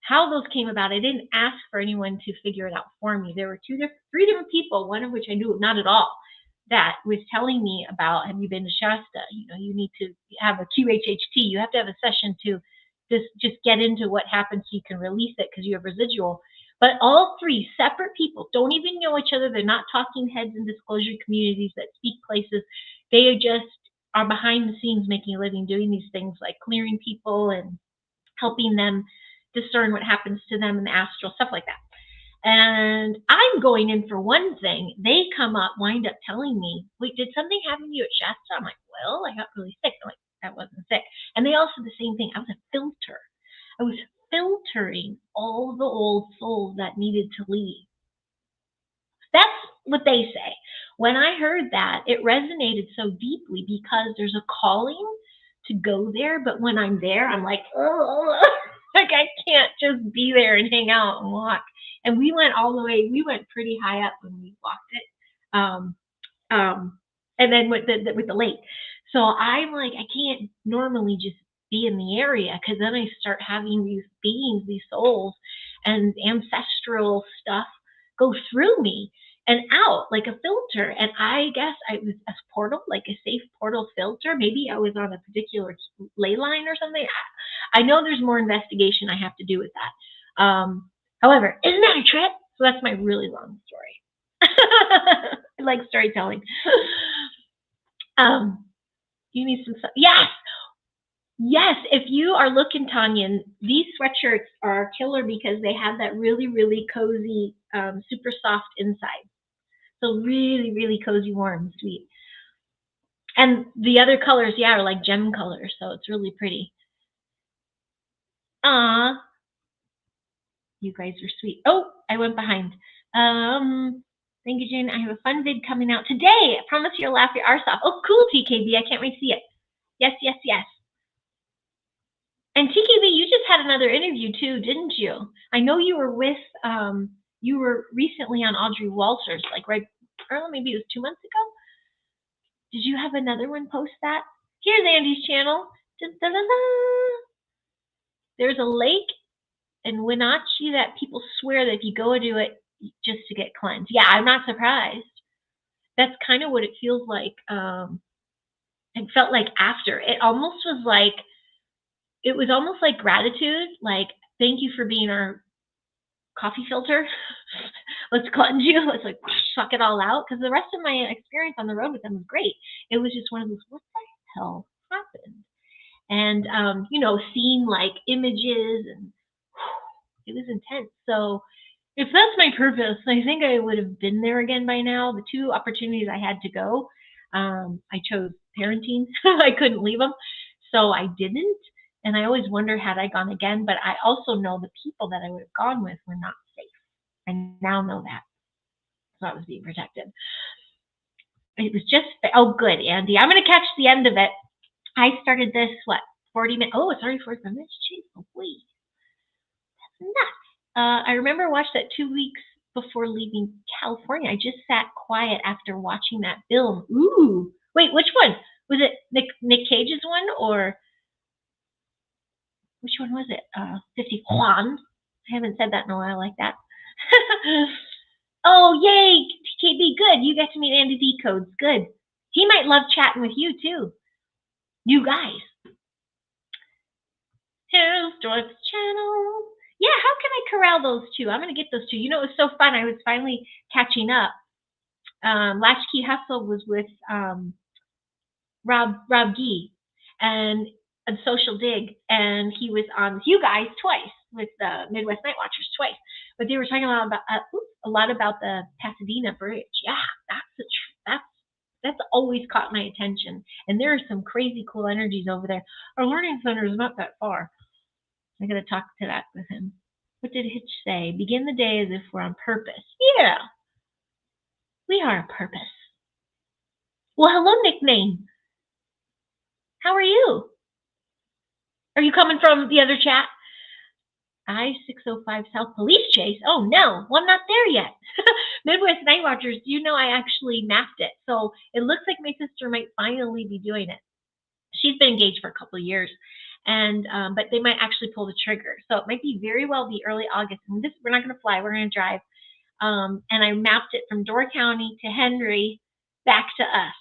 how those came about. I didn't ask for anyone to figure it out for me. There were 3 different people, one of which I knew not at all, that was telling me about, have you been to Shasta? You need to have a QHHT. You have to have a session to just get into what happens so you can release it because you have residual. But all 3 separate people don't even know each other. They're not talking heads in disclosure communities that speak places. They just are behind the scenes making a living doing these things like clearing people and helping them discern what happens to them in the astral, stuff like that. And I'm going in for one thing. They wind up telling me, wait, did something happen to you at Shasta? I'm like, well, I got really sick. I'm like, that wasn't sick. And they also the same thing. I was a filter. I was filtering all the old souls that needed to leave. That's what they say. When I heard that, it resonated so deeply because there's a calling to go there. But when I'm there, I'm like, oh, like I can't just be there and hang out and walk. And we went all the way. We went pretty high up when we walked it. And then with the lake. So I'm like, I can't normally just be in the area because then I start having these beings, these souls, and ancestral stuff go through me and out like a filter. And I guess I was a portal, like a safe portal filter. Maybe I was on a particular ley line or something. I know there's more investigation I have to do with that. However, isn't that a trip? So that's my really long story. I like storytelling. You need some stuff. Yes, if you are looking, Tanya, these sweatshirts are killer because they have that really, really cozy, super soft inside. So really, really cozy, warm, sweet. And the other colors, are like gem colors, so it's really pretty. You guys are sweet. Oh, I went behind. Thank you, Jane. I have a fun vid coming out today. I promise you'll laugh your arse off. Oh, cool, TKB. I can't wait to see it. Yes, yes, yes. And TKB, you just had another interview too, didn't you? I know you were with, you were recently on Audrey Walters, like maybe it was 2 months ago. Did you have another one post that? Here's Andy's channel. There's a lake in Wenatchee that people swear that if you go to it just to get cleansed. Yeah, I'm not surprised. That's kind of what it feels like. it felt like after. It was almost like gratitude, like, thank you for being our coffee filter. Let's cleanse you. Let's like suck it all out. Because the rest of my experience on the road with them was great. It was just one of those, what the hell happened? And seeing like images, and it was intense. So if that's my purpose, I think I would have been there again by now. The 2 opportunities I had to go, I chose parenting. I couldn't leave them, so I didn't. And I always wonder, had I gone again, but I also know the people that I would have gone with were not safe. I now know that. So I was being protected. It was just, oh, good, Andy. I'm going to catch the end of it. I started this, 40 minutes? Oh, it's already 45 minutes? Jeez, wait. That's nuts. I remember I watched that 2 weeks before leaving California. I just sat quiet after watching that film. Ooh. Wait, which one? Was it Nick Cage's one, or which one was it? 50 Juan. I haven't said that in a while like that. Oh, yay, TKB, good. You get to meet Andy D Codes. Good. He might love chatting with you, too. You guys. Here's Dorot's channel. Yeah, how can I corral those 2? I'm going to get those 2. It was so fun. I was finally catching up. Latchkey Hustle was with Rob Gee and Social Dig, and he was on with you guys twice, with the Midwest Night Watchers twice. But they were talking a lot about the Pasadena Bridge. Yeah, that's always caught my attention. And there are some crazy cool energies over there. Our learning center is not that far. I got to talk to that with him. What did Hitch say? Begin the day as if we're on purpose. Yeah, we are a purpose. Well, hello, nickname. How are you? Are you coming from the other chat? I-605 South Police Chase. Oh, no. Well, I'm not there yet. Midwest Night Watchers, I actually mapped it. So it looks like my sister might finally be doing it. She's been engaged for a couple of years, and but they might actually pull the trigger. So it might very well be early August. And we're not going to fly. We're going to drive. And I mapped it from Door County to Henry back to us.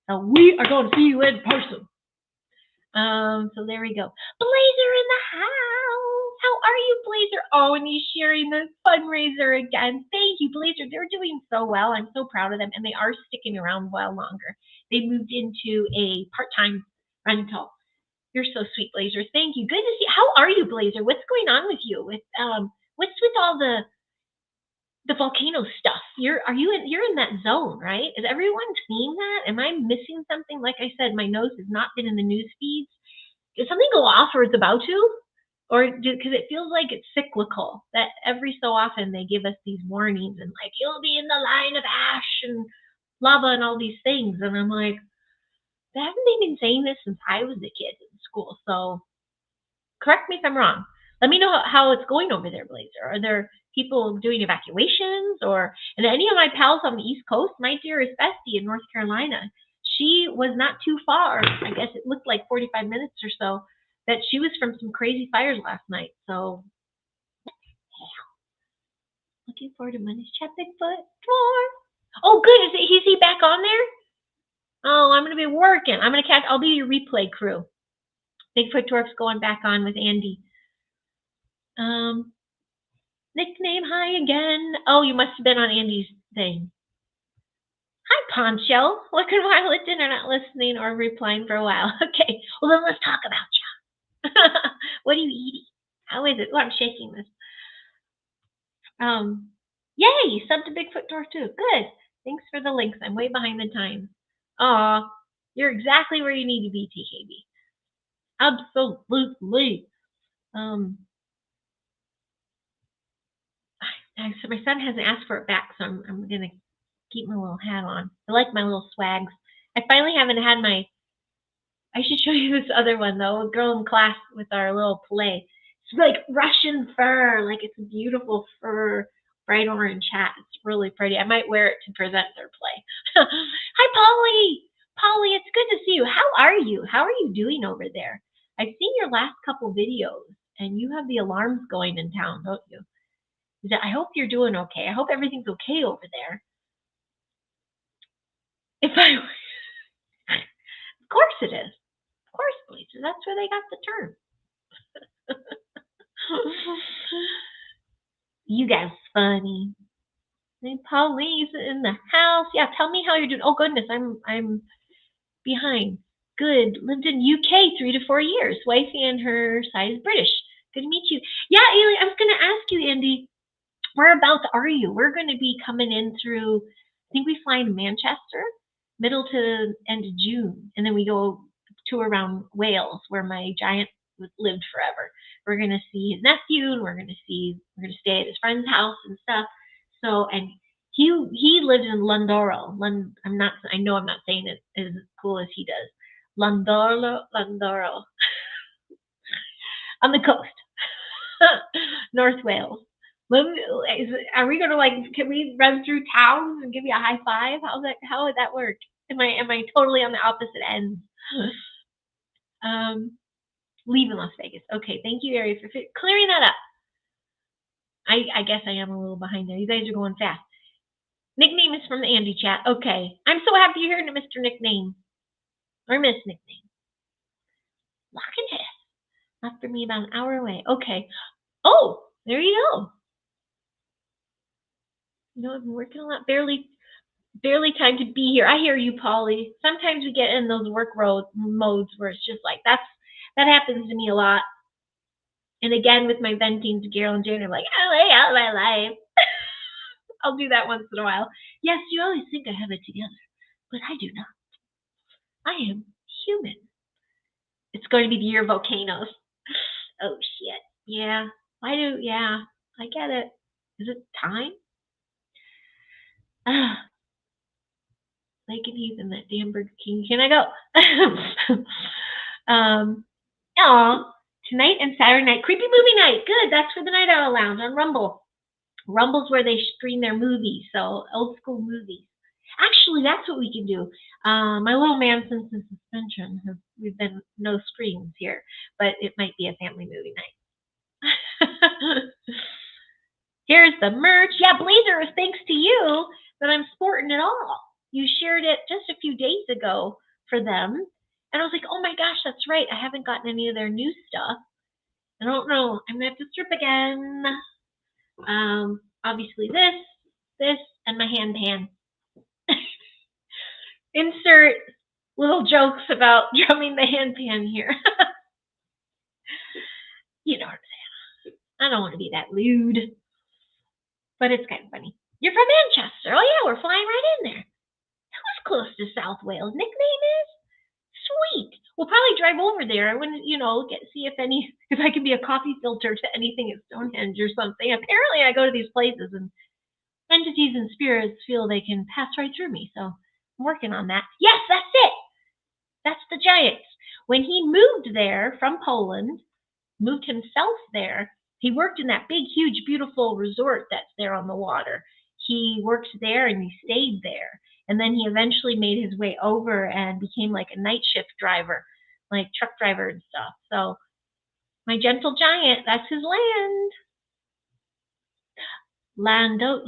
So we are going to see you in person. So there we go. Blazer in the house. How are you, Blazer? Oh, and he's sharing the fundraiser again. Thank you, Blazer. They're doing so well. I'm so proud of them, and they are sticking around a while longer. They moved into a part-time rental. You're so sweet, Blazer. Thank you. Good to see you. How are you, Blazer? What's going on with you? What's with all the volcano stuff? You're in that zone, right? Is everyone seeing that? Am I missing something? Like I said, my nose has not been in the news feeds. Did something go off, or it's about to? Or because it feels like it's cyclical, that every so often they give us these warnings and like, you'll be in the line of ash and lava and all these things. And I'm like, haven't they been saying this since I was a kid in school? So correct me if I'm wrong. Let me know how it's going over there, Blazer. Are there people doing evacuations? And any of my pals on the East Coast, my dearest bestie in North Carolina, she was not too far. I guess it looked like 45 minutes or so, that she was from some crazy fires last night. So looking forward to Monday's chat, Bigfoot. Oh, good. Is he back on there? Oh, I'm going to be working. I'll be your replay crew. Bigfoot Dwarf's going back on with Andy. Nickname, hi again. Oh, you must have been on Andy's thing. Hi, Poncho. Looking while at dinner, not listening or replying for a while. Okay, well then let's talk about you. What are you eating? How is it? Oh, I'm shaking this. Yay, sub to Bigfoot Dwarf too. Good. Thanks for the links. I'm way behind the times. Aw, you're exactly where you need to be, TKB. Absolutely. So my son hasn't asked for it back, so I'm gonna keep my little hat on. I like my little swags. I finally haven't had my. I should show you this other one though. A girl in class with our little play. It's like Russian fur, like it's a beautiful fur, bright orange hat. It's really pretty. I might wear it to present their play. Hi, Polly. Polly, it's good to see you. How are you? How are you doing over there? I've seen your last couple videos, and you have the alarms going in town, don't you? I hope you're doing okay. I hope everything's okay over there. Of course it is. Of course, bleachers. That's where they got the term. You guys funny. Hey, Paulie's in the house. Yeah, tell me how you're doing. Oh goodness, I'm behind. Good. Lived in UK 3 to 4 years. Wife and her side is British. Good to meet you. Yeah, Ailey, I was gonna ask you, Andy, whereabouts are you? We're gonna be coming in through, I think we fly into Manchester, middle to end of June, and then we go tour around Wales where my giant lived forever. We're gonna see his nephew, and we're gonna stay at his friend's house and stuff. So, and he lived in Londoro. I know I'm not saying it as cool as he does. Londoro, on the coast, North Wales. Are we gonna can we run through towns and give you a high five? How would that work? Am I totally on the opposite end? Leaving Las Vegas. Okay, thank you, Ari, for clearing that up. I guess I am a little behind there. You guys are going fast. Nickname is from the Andy chat. Okay. I'm so happy you're here, Mr. Nickname. Or Miss Nickname. Lock-in-Head. Not for me, about an hour away. Okay. Oh, there you go. You know, I've been working a lot. Barely time to be here. I hear you, Polly. Sometimes we get in those work modes where it's just like, that happens to me a lot. And again, with my venting to Gail and Jane, I'm like, I lay out my life. I'll do that once in a while. Yes, you always think I have it together, but I do not. I am human. It's going to be the year of volcanoes. Oh, shit. Yeah. Yeah, I get it. Is it time? Lake and Heath and that damn Burger King. Can I go? Tonight and Saturday night. Creepy movie night. Good. That's for the Night Owl Lounge on Rumble. Rumble's where they screen their movies, so old school movies. Actually, that's what we can do. My little man, since the suspension, we've been no screens here, but it might be a family movie night. Here's the merch. Yeah, Blazers, thanks to you that I'm sporting it all. You shared it just a few days ago for them, and I was like, oh my gosh, that's right. I haven't gotten any of their new stuff. I don't know. I'm gonna have to strip again. Obviously this, and my hand pan. Insert little jokes about drumming the hand pan here. You know what I'm saying. I don't want to be that lewd, but it's kind of funny. You're from Manchester. Oh yeah, we're flying right in there. Who's close to South Wales? Nickname is? Sweet. We'll probably drive over there. I wouldn't, see if I can be a coffee filter to anything at Stonehenge or something. Apparently I go to these places and entities and spirits feel they can pass right through me. So I'm working on that. Yes, that's it. That's the Giants. When he moved there from Poland, moved himself there, he worked in that big, huge, beautiful resort that's there on the water. He worked there and he stayed there. And then he eventually made his way over and became like a night shift driver, like truck driver and stuff. So my gentle giant, that's his land. Landudno.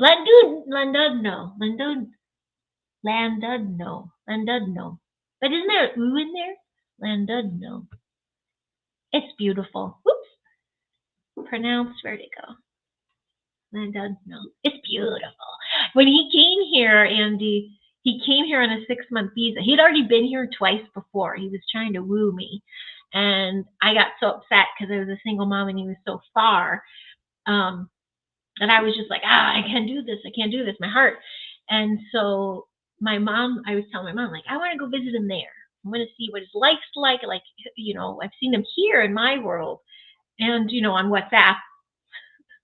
But isn't there an ooh in there? Landudno. It's beautiful. Whoops. Pronounced, where'd it go? Landudno. It's beautiful. When he came here, Andy, he came here on a 6-month visa. He'd already been here twice before. He was trying to woo me. And I got so upset because I was a single mom and he was so far. And I was just like, I can't do this. My heart. And so I was telling my mom, like, I want to go visit him there. I want to see what his life's like. Like, I've seen him here in my world. And, on WhatsApp,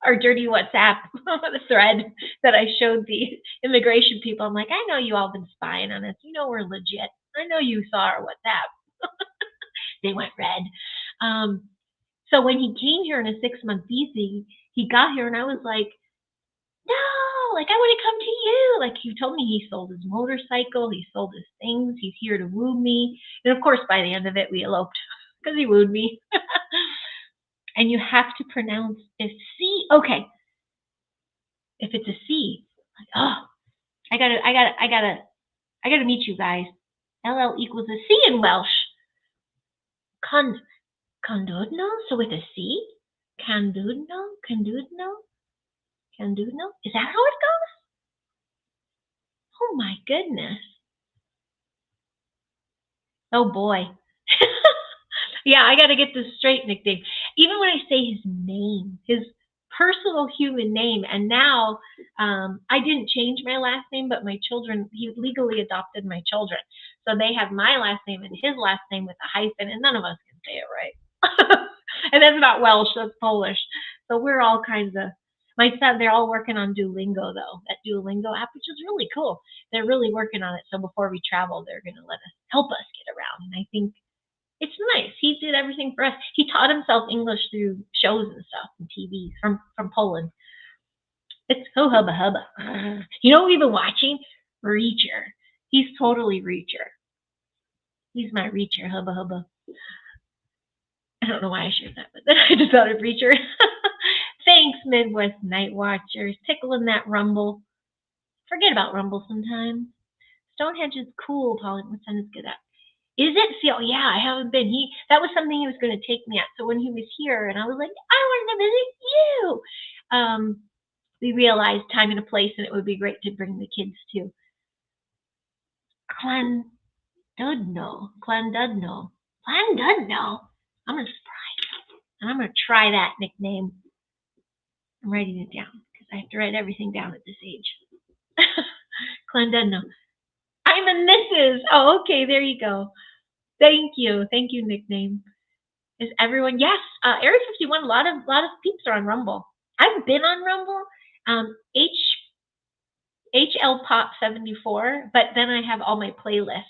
our dirty WhatsApp the thread that I showed the immigration people. I'm like, I know you all been spying on us. We're legit. I know you saw our WhatsApp. They went red. So when he came here in a 6-month visa, he got here and I was like, no, like I want to come to you. Like he told me he sold his motorcycle, he sold his things, he's here to woo me. And of course, by the end of it, we eloped because he wooed me. And you have to pronounce a C. Okay. If it's a C, like, I gotta meet you guys. LL equals a C in Welsh. Condudno? So with a C? Condudno? Condudno? Condudno? Is that how it goes? Oh my goodness. Oh boy. Yeah, I got to get this straight, nickname. Even when I say his name, his personal human name, and now I didn't change my last name, but my children, he legally adopted my children. So they have my last name and his last name with a hyphen, and none of us can say it right. And that's not Welsh, that's Polish. So we're all kinds of, my son, they're all working on Duolingo though, that Duolingo app, which is really cool. They're really working on it. So before we travel, they're going to help us get around. And I think it's nice. He did everything for us. He taught himself English through shows and stuff and TV from Poland. It's so hubba hubba. You know what we've been watching? Reacher. He's totally Reacher. He's my Reacher, hubba hubba. I don't know why I shared that, but then I just thought of Reacher. Thanks, Midwest Night Watchers. Tickling that Rumble. Forget about Rumble sometimes. Stonehenge is cool, Polly. What time is good at? Is it? See, oh yeah, I haven't been. That was something he was going to take me at. So when he was here, and I was like, I wanted to visit you. We realized time and a place, and it would be great to bring the kids to Clandudno. I'm gonna surprise, and I'm gonna try that nickname. I'm writing it down because I have to write everything down at this age. Clandudno. I'm a Mrs. Oh, okay, there you go. Thank you, nickname. Is everyone? Yes, Area 51. A lot of peeps are on Rumble. I've been on Rumble. HL Pop 74, but then I have all my playlists.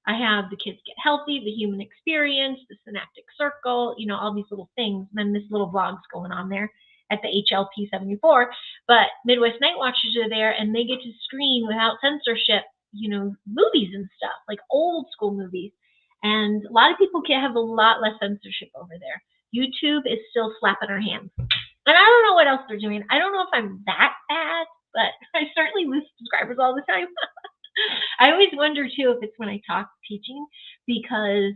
I have the Kids Get Healthy, the Human Experience, the Synaptic Circle, all these little things. And then this little vlog's going on there at the HLP 74. But Midwest Night Watchers are there, and they get to screen without censorship, movies and stuff, like old school movies. And a lot of people can have a lot less censorship over there. YouTube is still slapping our hands. And I don't know what else they're doing. I don't know if I'm that bad, but I certainly lose subscribers all the time. I always wonder too if it's when I talk teaching, because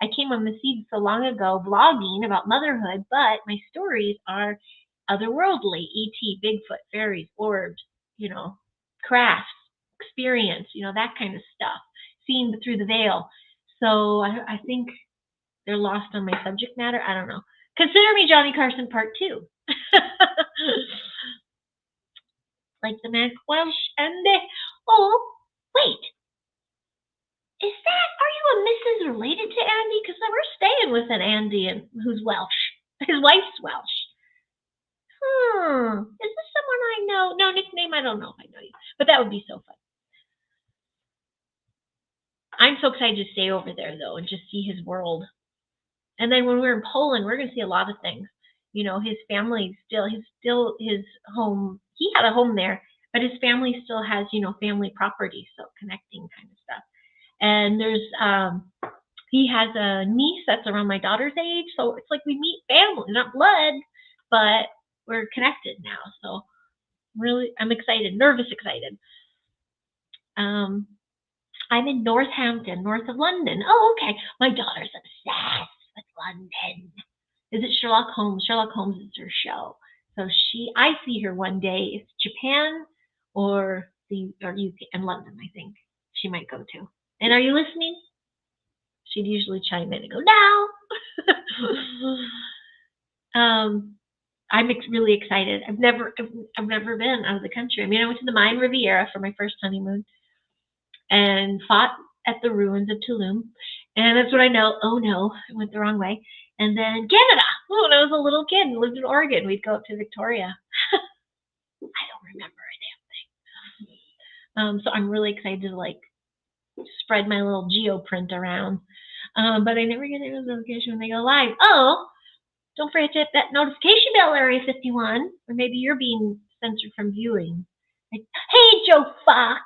I came on the scene so long ago vlogging about motherhood, but my stories are otherworldly, ET, Bigfoot, fairies, orbs, crafts, experience, that kind of stuff, seeing through the veil. So I think they're lost on my subject matter. I don't know. Consider me Johnny Carson Part 2. Like the Mac Welsh and the... Oh, wait. Are you a Mrs. related to Andy? Because we're staying with an Andy who's Welsh. His wife's Welsh. Is this someone I know? No, nickname, I don't know if I know you. But that would be so fun. I'm so excited to stay over there, though, and just see his world. And then when we're in Poland, we're going to see a lot of things. His family his home. He had a home there, but his family still has, family property, so connecting kind of stuff. And there's, he has a niece that's around my daughter's age, so it's like we meet family, not blood, but we're connected now. So really, I'm excited, nervous excited. I'm in Northampton, north of London. Oh, okay. My daughter's obsessed with London. Is it Sherlock Holmes? Sherlock Holmes is her show. So I see her one day. It's Japan or UK and London, I think she might go to. And are you listening? She'd usually chime in and go, no. I'm really excited. I've never been out of the country. I mean, I went to the Mayan Riviera for my first honeymoon and fought at the ruins of Tulum. And that's when I know, oh no, I went the wrong way. And then Canada. When I was a little kid and lived in Oregon, we'd go up to Victoria. I don't remember a damn thing. So I'm really excited to spread my little geoprint around. But I never get a notification when they go live. Oh, don't forget to hit that notification bell, Area 51. Or maybe you're being censored from viewing. Hey, Joe Fox.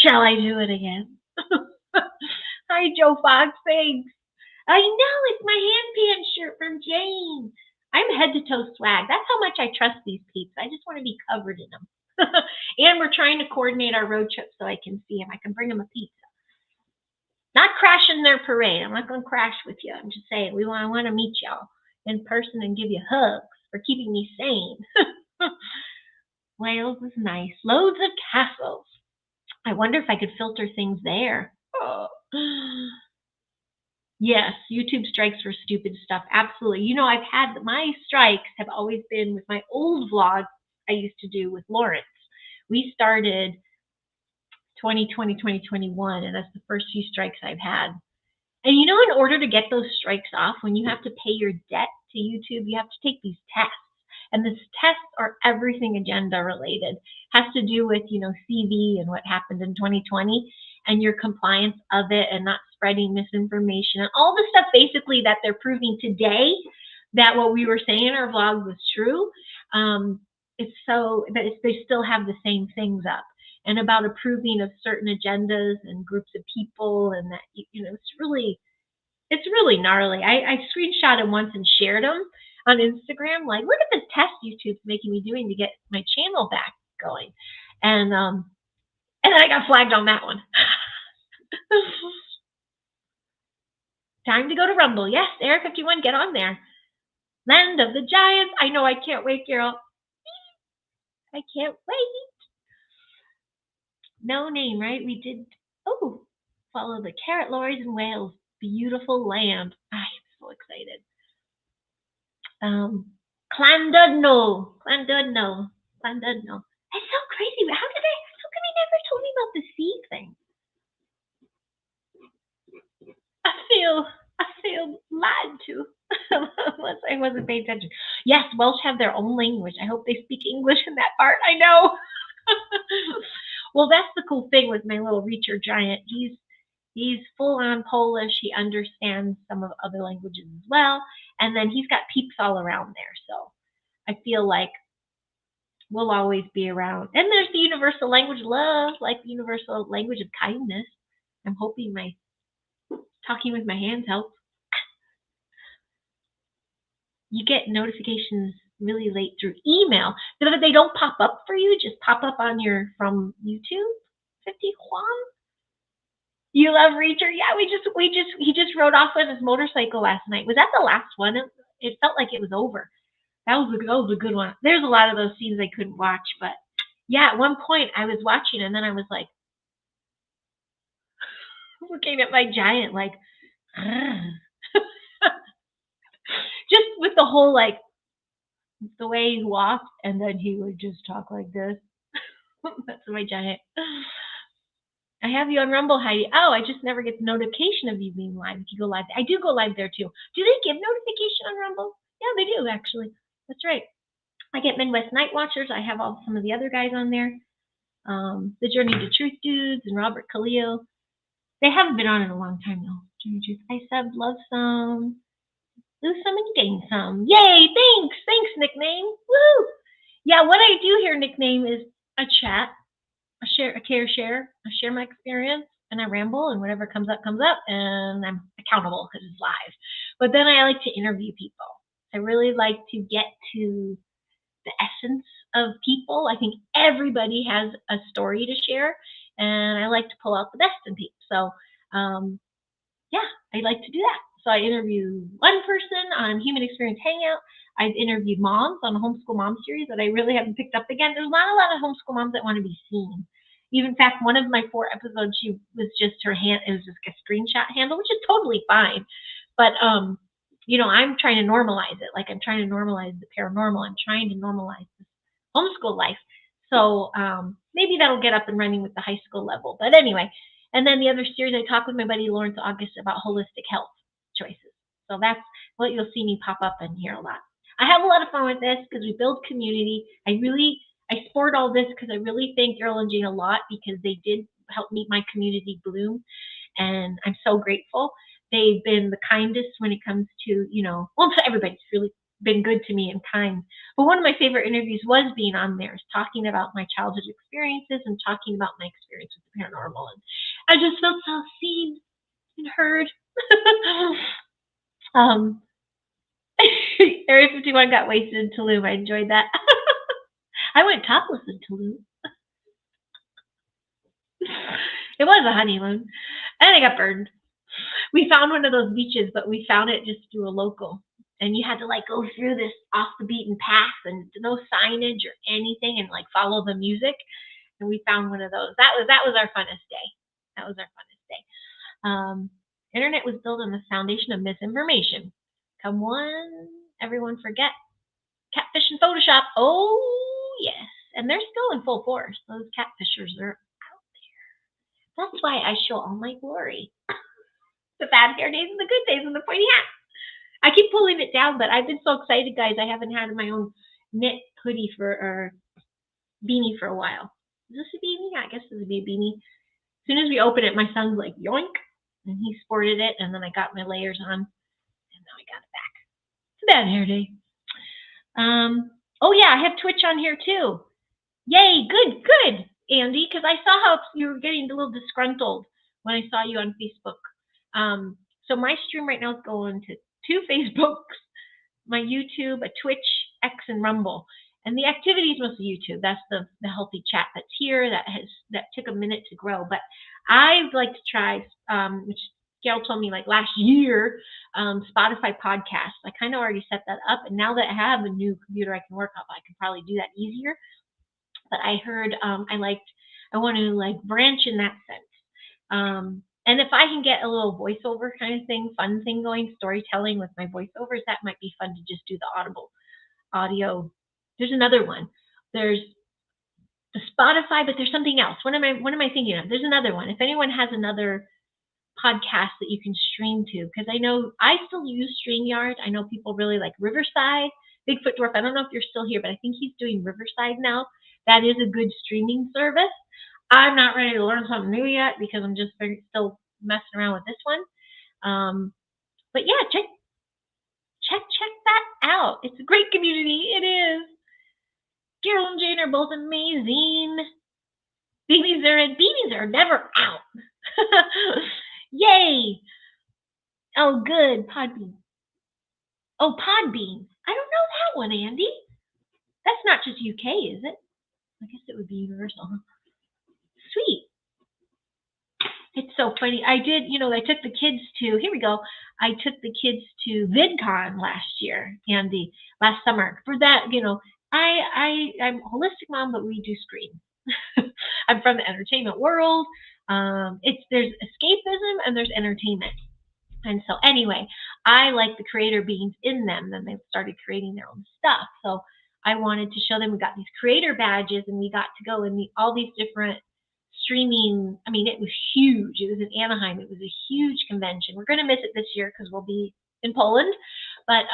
Shall I do it again? Hi, Joe Fox. Thanks. I know, it's my hand pan shirt from Jane. I'm head to toe swag. That's how much I trust these peeps. I just want to be covered in them. And we're trying to coordinate our road trip so I can see him. I can bring him a pizza. Not crashing their parade. I'm not going to crash with you. I'm just saying I want to meet y'all in person and give you hugs for keeping me sane. Wales is nice. Loads of castles. I wonder if I could filter things there. Oh. Yes, YouTube strikes for stupid stuff. Absolutely. You know, my strikes have always been with my old vlog I used to do with Lawrence. We started 2020, 2021, and that's the first few strikes I've had. And you know, in order to get those strikes off, when you have to pay your debt to YouTube, you have to take these tests. And these tests are everything agenda related. Has to do with, you know, CV and what happened in 2020 and your compliance of it and not spreading misinformation and all the stuff basically that they're proving today that what we were saying in our vlog was true. It's so that they still have the same things up. And about approving of certain agendas and groups of people, and that, you know, it's really gnarly. I screenshot them once and shared them on Instagram. Like, look at this test YouTube's making me doing to get my channel back going, and then I got flagged on that one. Time to go to Rumble. Yes, Eric51, get on there. Land of the Giants. I know. I can't wait, girl. I can't wait. No name, right? We did, follow the carrot lorries in Wales. Beautiful land. I'm so excited. Llandudno. It's so crazy. How come he never told me about the sea thing? I feel lied to. Unless I wasn't paying attention. Yes, Welsh have their own language. I hope they speak English in that part. I know. Well, that's the cool thing with my little Reacher giant. He's full on Polish. He understands some of other languages as well. And then he's got peeps all around there. So I feel like we'll always be around. And there's the universal language of love, like the universal language of kindness. I'm hoping my talking with my hands helps. You get notifications really late through email. They don't pop up for you, just pop up on from YouTube. 50 Juan? You love Reacher? Yeah, he just rode off on his motorcycle last night. Was that the last one? It felt like it was over. That was a good one. There's a lot of those scenes I couldn't watch, but yeah, at one point I was watching and then I was like looking at my giant like just with the whole like the way he walked and then he would just talk like this. That's my giant. I have you on Rumble, Heidi. Oh, I just never get the notification of you being live if you go live. I do go live there too. Do they give notification on Rumble? Yeah, they do actually. That's right. I get Midwest Night Watchers. I have some of the other guys on there. The Journey to Truth dudes and Robert Khalil. They haven't been on in a long time though. Journey to Truth. I subbed, love some, lose some and gain some. Yay! Thanks, nickname. Woo! Yeah, what I do here, nickname, is a chat. A care share. I share my experience and I ramble and whatever comes up, and I'm accountable because it's live. But then I like to interview people. I really like to get to the essence of people. I think everybody has a story to share and I like to pull out the best in people. So yeah, I like to do that. So I interview one person on Human Experience Hangout. I've interviewed moms on a Homeschool Mom series that I really haven't picked up again. There's not a lot of homeschool moms that want to be seen. Even in fact, one of my 4 episodes, she was just her hand, it was just a screenshot handle, which is totally fine. But, you know, I'm trying to normalize it. Like I'm trying to normalize the paranormal. I'm trying to normalize this homeschool life. So maybe that'll get up and running with the high school level. But anyway, and then the other series, I talked with my buddy Lawrence August about holistic health choices. So that's what you'll see me pop up and hear a lot. I have a lot of fun with this because we build community. I sport all this because I really thank Earl and Jane a lot because they did help make my community bloom. And I'm so grateful. They've been the kindest when it comes to, you know, well, everybody's really been good to me and kind. But one of my favorite interviews was being on there, talking about my childhood experiences and talking about my experience with the paranormal. And I just felt so seen and heard. Area 51 got wasted in Tulum. I enjoyed that. I went topless in Tulum. It was a honeymoon. And I got burned. We found one of those beaches, but we found it just through a local. And you had to like go through this off the beaten path and no signage or anything and like follow the music. And we found one of those. That was our funnest day. That was our funnest day. Internet was built on the foundation of misinformation. Come on, everyone forget catfish and Photoshop. Oh yes. And they're still in full force. Those catfishers are out there. That's why I show all my glory. The bad hair days and the good days and the pointy hat. I keep pulling it down, but I've been so excited, guys. I haven't had my own knit hoodie or beanie for a while. Is this a beanie? I guess this would be a beanie. As soon as we open it, my son's like, yoink, and he sported it, and then I got my layers on, and now I got it back. It's a bad hair day. Oh yeah, I have Twitch on here too. Yay, good, Andy, because I saw how you were getting a little disgruntled when I saw you on Facebook. So my stream right now is going to 2 Facebooks, my YouTube, a Twitch, X, and Rumble. And the activity is mostly YouTube. That's the healthy chat that's here that took a minute to grow. But I'd like to try, which Gail told me like last year, Spotify podcasts. I kind of already set that up. And now that I have a new computer I can work off, I can probably do that easier. But I heard I want to like branch in that sense. And if I can get a little voiceover kind of thing, fun thing going, storytelling with my voiceovers, that might be fun to just do the audible audio. There's another one. There's the Spotify, but there's something else. What am I thinking of? There's another one. If anyone has another podcast that you can stream to, because I know I still use StreamYard. I know people really like Riverside. Bigfoot Dwarf, I don't know if you're still here, but I think he's doing Riverside now. That is a good streaming service. I'm not ready to learn something new yet because I'm just still messing around with this one. But yeah, check that out. It's a great community. It is. Carol and Jane are both amazing. Beanies are in. Beanies are never out. Yay. Oh, good. Podbean. Oh, Podbean. I don't know that one, Andy. That's not just UK, is it? I guess it would be universal, huh? Sweet. It's so funny. I took the kids to, here we go. I took the kids to VidCon last year, Andy, last summer. For that, I'm a holistic mom, but we do scream. I'm from the entertainment world. There's escapism and there's entertainment. And so anyway, I like the creator beings in them. Then they started creating their own stuff. So I wanted to show them. We got these creator badges and we got to go and meet all these different streaming. I mean, it was huge. It was in Anaheim. It was a huge convention. We're going to miss it this year because we'll be in Poland. But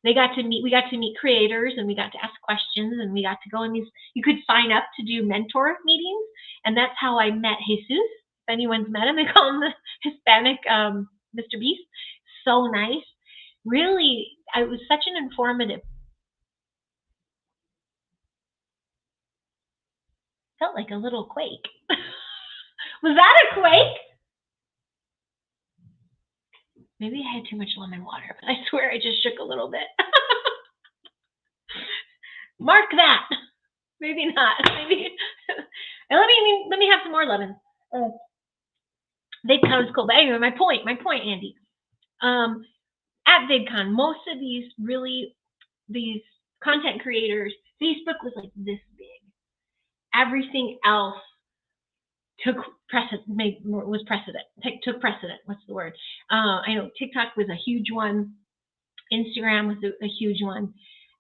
we got to meet creators and we got to ask questions and we got to go in these. You could sign up to do mentor meetings. And that's how I met Jesus. If anyone's met him, they call him the Hispanic Mr. Beast. So nice. Really, it was such an informative. Felt like a little quake. Was that a quake? Maybe I had too much lemon water, but I swear I just shook a little bit. Mark that. Maybe not. Maybe. And let me have some more lemons. VidCon was cool. But anyway, my point, Andy. At VidCon, most of these content creators, Facebook was like this big. Everything else took precedent. Took precedent. What's the word? I know TikTok was a huge one. Instagram was a huge one.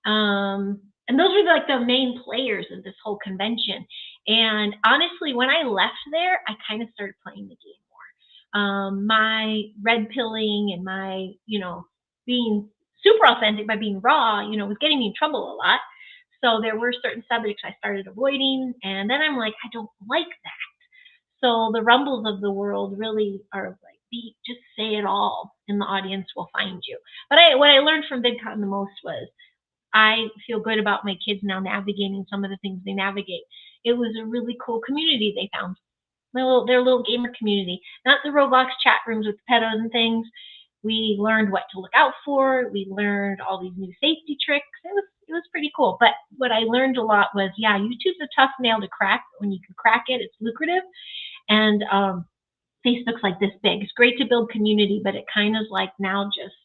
And those were like the main players of this whole convention. And honestly, when I left there, I kind of started playing the game more. My red pilling and my, being super authentic by being raw, was getting me in trouble a lot. So there were certain subjects I started avoiding. And then I'm like, I don't like that. So the rumbles of the world really are like, just say it all and the audience will find you. But what I learned from VidCon the most was I feel good about my kids now navigating some of the things they navigate. It was a really cool community they found. Their little gamer community, not the Roblox chat rooms with pedos and things. We learned what to look out for. We learned all these new safety tricks. It was pretty cool. But what I learned a lot was, YouTube's a tough nail to crack. When you can crack it, it's lucrative. And Facebook's like this big. It's great to build community, but it kind of like now just,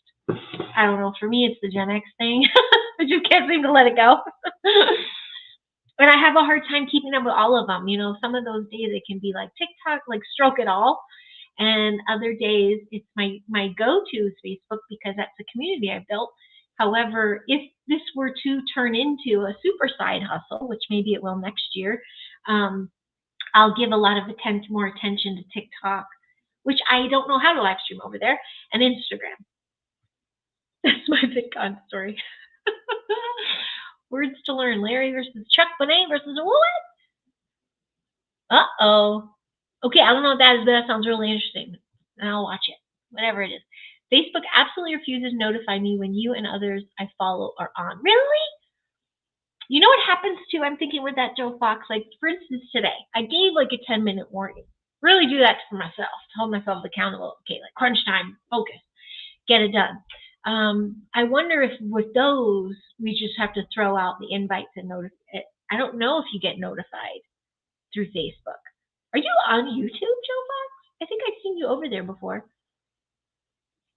I don't know, for me it's the Gen X thing. I just can't seem to let it go. And I have a hard time keeping up with all of them. Some of those days it can be like TikTok, like stroke it all. And other days it's my go-to is Facebook because that's the community I built. However, if this were to turn into a super side hustle, which maybe it will next year, I'll give a lot of more attention to TikTok, which I don't know how to live stream over there, and Instagram. That's my VidCon story. Words to learn. Larry versus Chuck Bonet versus what? Uh-oh. Okay, I don't know what that is, but that sounds really interesting. And I'll watch it. Whatever it is. Facebook absolutely refuses to notify me when you and others I follow are on. Really? You know what happens too? I'm thinking with that Joe Fox, like for instance today, I gave like a 10-minute warning. Really do that for myself, to hold myself accountable. Okay, like crunch time, focus, get it done. I wonder if with those, we just have to throw out the invites and notify. I don't know if you get notified through Facebook. Are you on YouTube, Joe Fox? I think I've seen you over there before.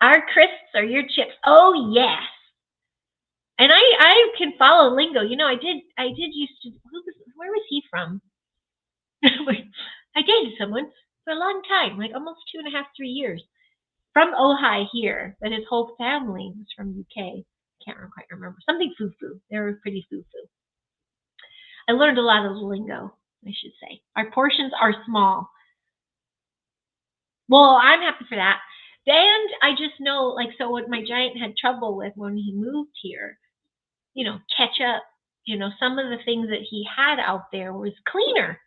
Our crisps are your chips. Oh, yes. And I can follow lingo. I did used to, where was he from? I dated someone for a long time, like almost 2.5, 3 years. From Ojai here, but his whole family was from UK. Can't quite remember. Something foo-foo. They were pretty foo-foo. I learned a lot of lingo, I should say. Our portions are small. Well, I'm happy for that. And I just know, like, so what my giant had trouble with when he moved here, ketchup, some of the things that he had out there was cleaner.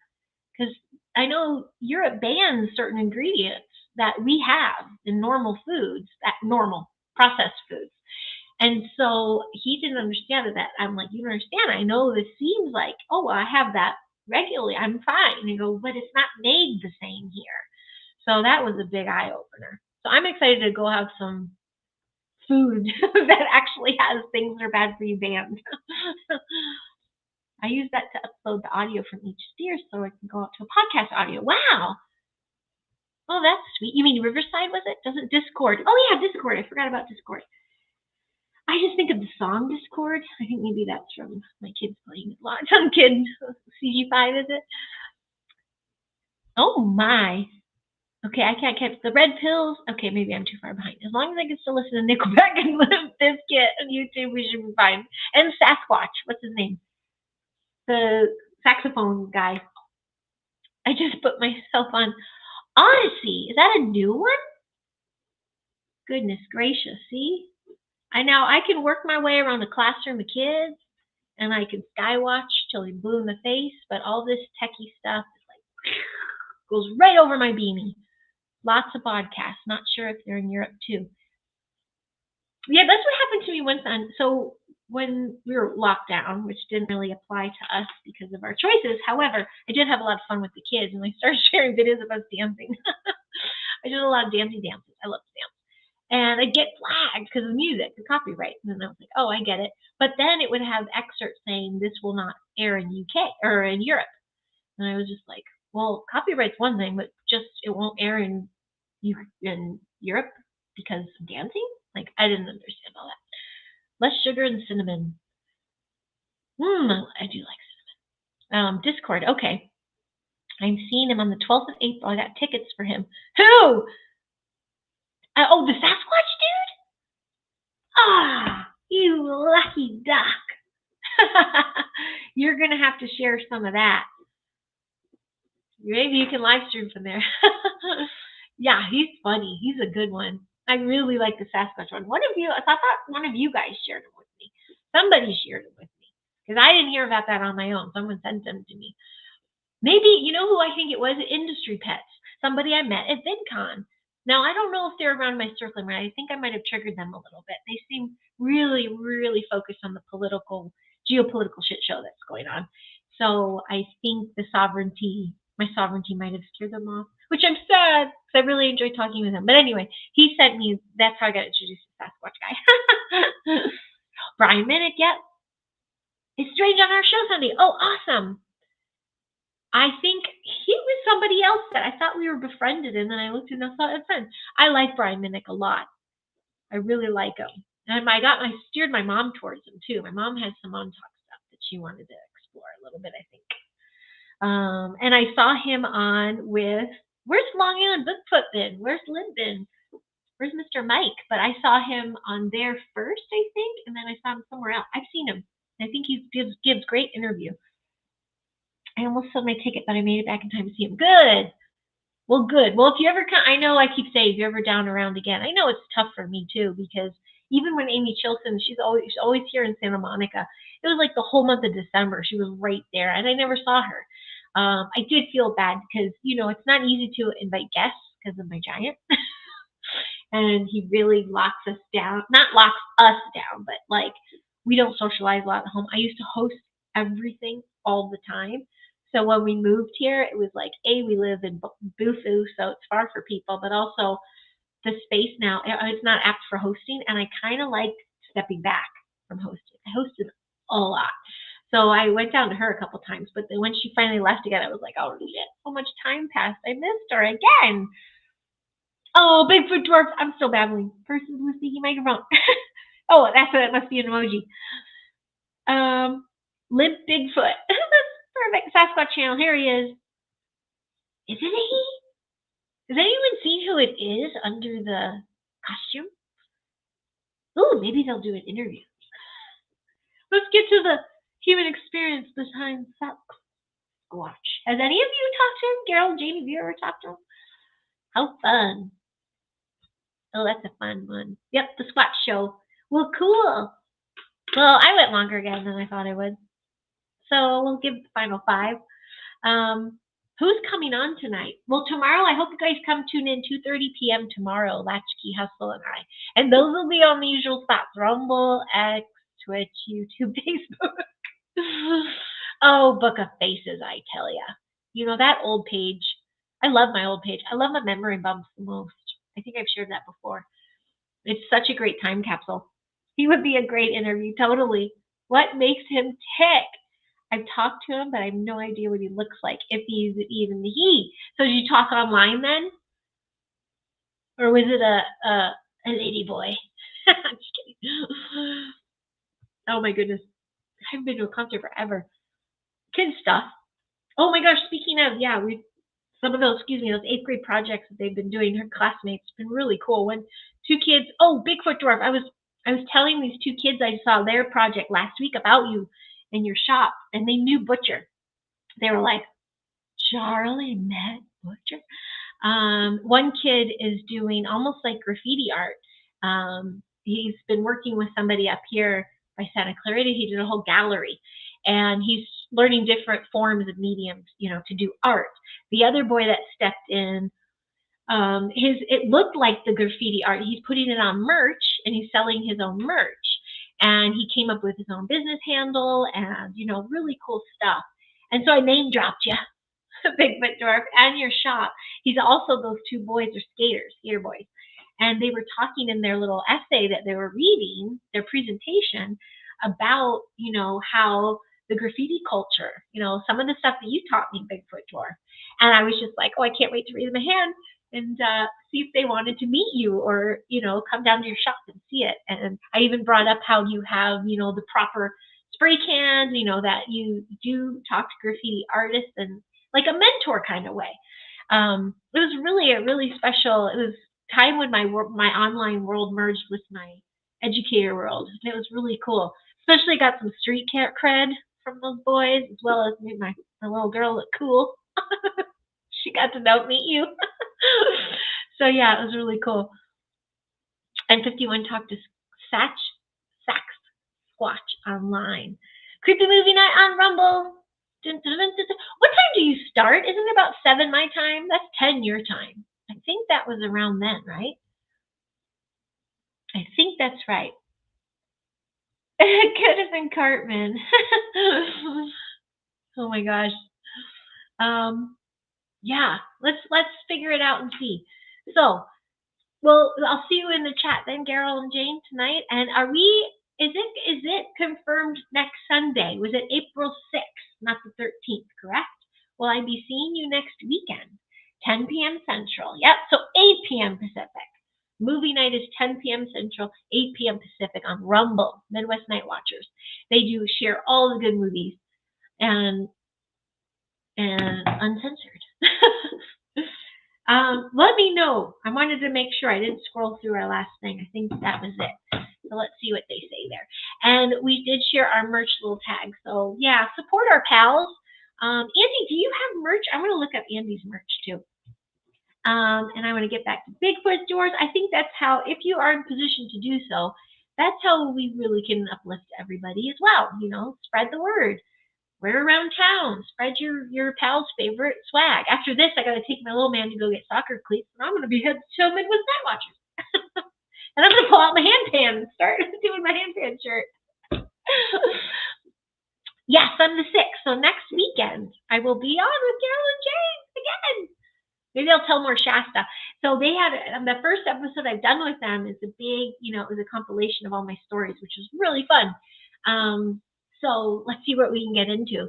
Because I know Europe bans certain ingredients that we have in normal foods, that normal processed foods. And so he didn't understand that. I'm like, you don't understand. I know this seems like, oh, well, I have that regularly. I'm fine. And I go, but it's not made the same here. So that was a big eye opener. So I'm excited to go have some food that actually has things that are bad for you banned. I use that to upload the audio from each steer so I can go out to a podcast audio. Wow. Oh, that's sweet. You mean Riverside, was it? Doesn't Discord? Oh, yeah, Discord. I forgot about Discord. I just think of the song Discord. I think maybe that's from my kids playing it a lot. Some kid, CG5, is it? Oh, my. Okay, I can't catch the red pills. Okay, maybe I'm too far behind. As long as I can still listen to Nickelback and Limp Bizkit on YouTube, we should be fine. And Sasquatch. What's his name? The saxophone guy. I just put myself on Odyssey. Is that a new one? Goodness gracious, see? I can work my way around a classroom of kids, and I can skywatch till you're blue in the face, but all this techie stuff is like, goes right over my beanie. Lots of podcasts. Not sure if they're in Europe too. Yeah, that's what happened to me once. So when we were locked down, which didn't really apply to us because of our choices. However, I did have a lot of fun with the kids, and I started sharing videos of us dancing. I did a lot of dancing dances. I love to dance. And I'd get flagged because of music, the copyright. And then I was like, oh, I get it. But then it would have excerpts saying this will not air in UK or in Europe. And I was just like, well, copyright's one thing, but just it won't air in Europe because of dancing? Like, I didn't understand all that. Less sugar and cinnamon. I do like cinnamon. Discord, okay. I'm seeing him on the 12th of April. I got tickets for him. Who? Oh, the Sasquatch dude? Ah, you lucky duck. You're going to have to share some of that. Maybe you can live stream from there. Yeah, he's funny. He's a good one. I really like the Sasquatch one. I thought one of you guys shared it with me. Somebody shared it with me. Because I didn't hear about that on my own. Someone sent them to me. Maybe, you know who I think it was? Industry Pets. Somebody I met at VidCon. Now, I don't know if they're around my circle. I think I might have triggered them a little bit. They seem really, really focused on the geopolitical shit show that's going on. So I think my sovereignty might have scared them off, which I'm sad because I really enjoyed talking with him. But anyway, he sent me, that's how I got introduced to the Sasquatch guy. Brian Minnick, yep. It's Strange on our show Sunday. Oh, awesome. I think he was somebody else said. I thought we were befriended, and then I looked and I saw a friend. I like Brian Minnick a lot. I really like him. And I steered my mom towards him too. My mom had some on talk stuff that she wanted to explore a little bit, I think. And I saw him on with, where's Long Island Bigfoot been? Where's Lynn been? Where's Mr. Mike? But I saw him on there first, I think, and then I saw him somewhere else. I've seen him. I think he gives great interview. I almost sold my ticket, but I made it back in time to see him. Good. Well, good. Well, if you ever come, I know I keep saying if you're ever down around again, I know it's tough for me too, because even when Amy Chilson, she's always here in Santa Monica. It was like the whole month of December. She was right there, and I never saw her. I did feel bad because, it's not easy to invite guests because of my giant. And he really locks us down. Not locks us down, but like we don't socialize a lot at home. I used to host everything all the time. So when we moved here, it was like, we live in Bufu, so it's far for people, but also the space now, it's not apt for hosting, and I kind of like stepping back from hosting. I hosted a lot. So I went down to her a couple times, but then when she finally left again, I was like, oh shit, so much time passed. I missed her again. Oh, Bigfoot dwarf. I'm still babbling. Person with sneaky microphone. Oh, that must be an emoji. Limp Bigfoot. Perfect. Sasquatch channel. Here he is. Is it a he? Has anyone seen who it is under the costume? Oh, maybe they'll do an interview. Let's get to the human experience behind Sasquatch. Has any of you talked to him? Carol, Jamie, have you ever talked to him? How fun. Oh, that's a fun one. Yep, the Squatch Show. Well, cool. Well, I went longer again than I thought I would. So we'll give the final 5. Who's coming on tonight? Well, tomorrow, I hope you guys come tune in 2:30 p.m. tomorrow, Latchkey Hustle and I. And those will be on the usual spots, Rumble, X, Twitch, YouTube, Facebook. Oh, Book of Faces, I tell ya. That old page. I love my old page. I love my memory bumps the most. I think I've shared that before. It's such a great time capsule. He would be a great interview, totally. What makes him tick? I've talked to him, but I have no idea what he looks like, if he's even the he. So did you talk online then? Or was it a lady boy? I'm just kidding. Oh my goodness. I haven't been to a concert forever. Kid stuff. Oh my gosh, speaking of, some of those 8th grade projects that they've been doing, her classmates, it's been really cool. When 2 kids, Bigfoot dwarf, I was telling these 2 kids I saw their project last week about you in your shop, and they knew Butcher. They were like, Charlie met Butcher? One kid is doing almost like graffiti art. He's been working with somebody up here by Santa Clarita. He did a whole gallery, and he's learning different forms of mediums, to do art. The other boy that stepped in, it looked like the graffiti art. He's putting it on merch, and he's selling his own merch. And he came up with his own business handle and, really cool stuff. And so I name dropped you, Bigfoot Dwarf, and your shop. He's also, those 2 boys are skater boys. And they were talking in their little essay that they were reading, their presentation, about, how the graffiti culture, some of the stuff that you taught me, Bigfoot Dwarf. And I was just like, I can't wait to raise my hand and see if they wanted to meet you or, come down to your shop and see it. And I even brought up how you have, the proper spray cans, that you do talk to graffiti artists and like a mentor kind of way. It was really a really special, it was time when my online world merged with my educator world. And it was really cool. Especially got some street cred from those boys, as well as made my little girl look cool. She got to meet you. So yeah, it was really cool. And 51 talked to Sasquatch online. Creepy movie night on Rumble. Dun, dun, dun, dun, dun. What time do you start? Isn't it about 7 my time? That's 10 your time. I think that was around then, right? I think that's right. It could have been Cartman. Oh my gosh. Yeah, let's figure it out and see. So, well, I'll see you in the chat then, Carol and Jane, tonight. And is it confirmed next Sunday? Was it April 6th, not the 13th, correct? will I be seeing you next weekend? 10 p.m. Central. Yep, so 8 p.m. Pacific. Movie night is 10 p.m. Central, 8 p.m. Pacific on Rumble, Midwest Night Watchers. They do share all the good movies and uncensored. Let me know. I wanted to make sure I didn't scroll through our last thing. I think that was it. So let's see what they say there. And we did share our merch little tag. So yeah, support our pals. Andy, do you have merch? I'm going to look up Andy's merch too. And I want to get back to Bigfoot doors. I think that's how, if you are in position to do so, that's how we really can uplift everybody as well. You know, spread the word. Wear around town. Spread your pal's favorite swag. After this, I got to take my little man to go get soccer cleats, and I'm going to be head to Midwest Night Watchers. And I'm going to pull out my hand pan and start doing my hand pan shirt. Yes, I'm the 6th. So next weekend, I will be on with Carol and James again. Maybe I'll tell more Shasta. So they had, the first episode I've done with them is a big, it was a compilation of all my stories, which was really fun. So let's see what we can get into.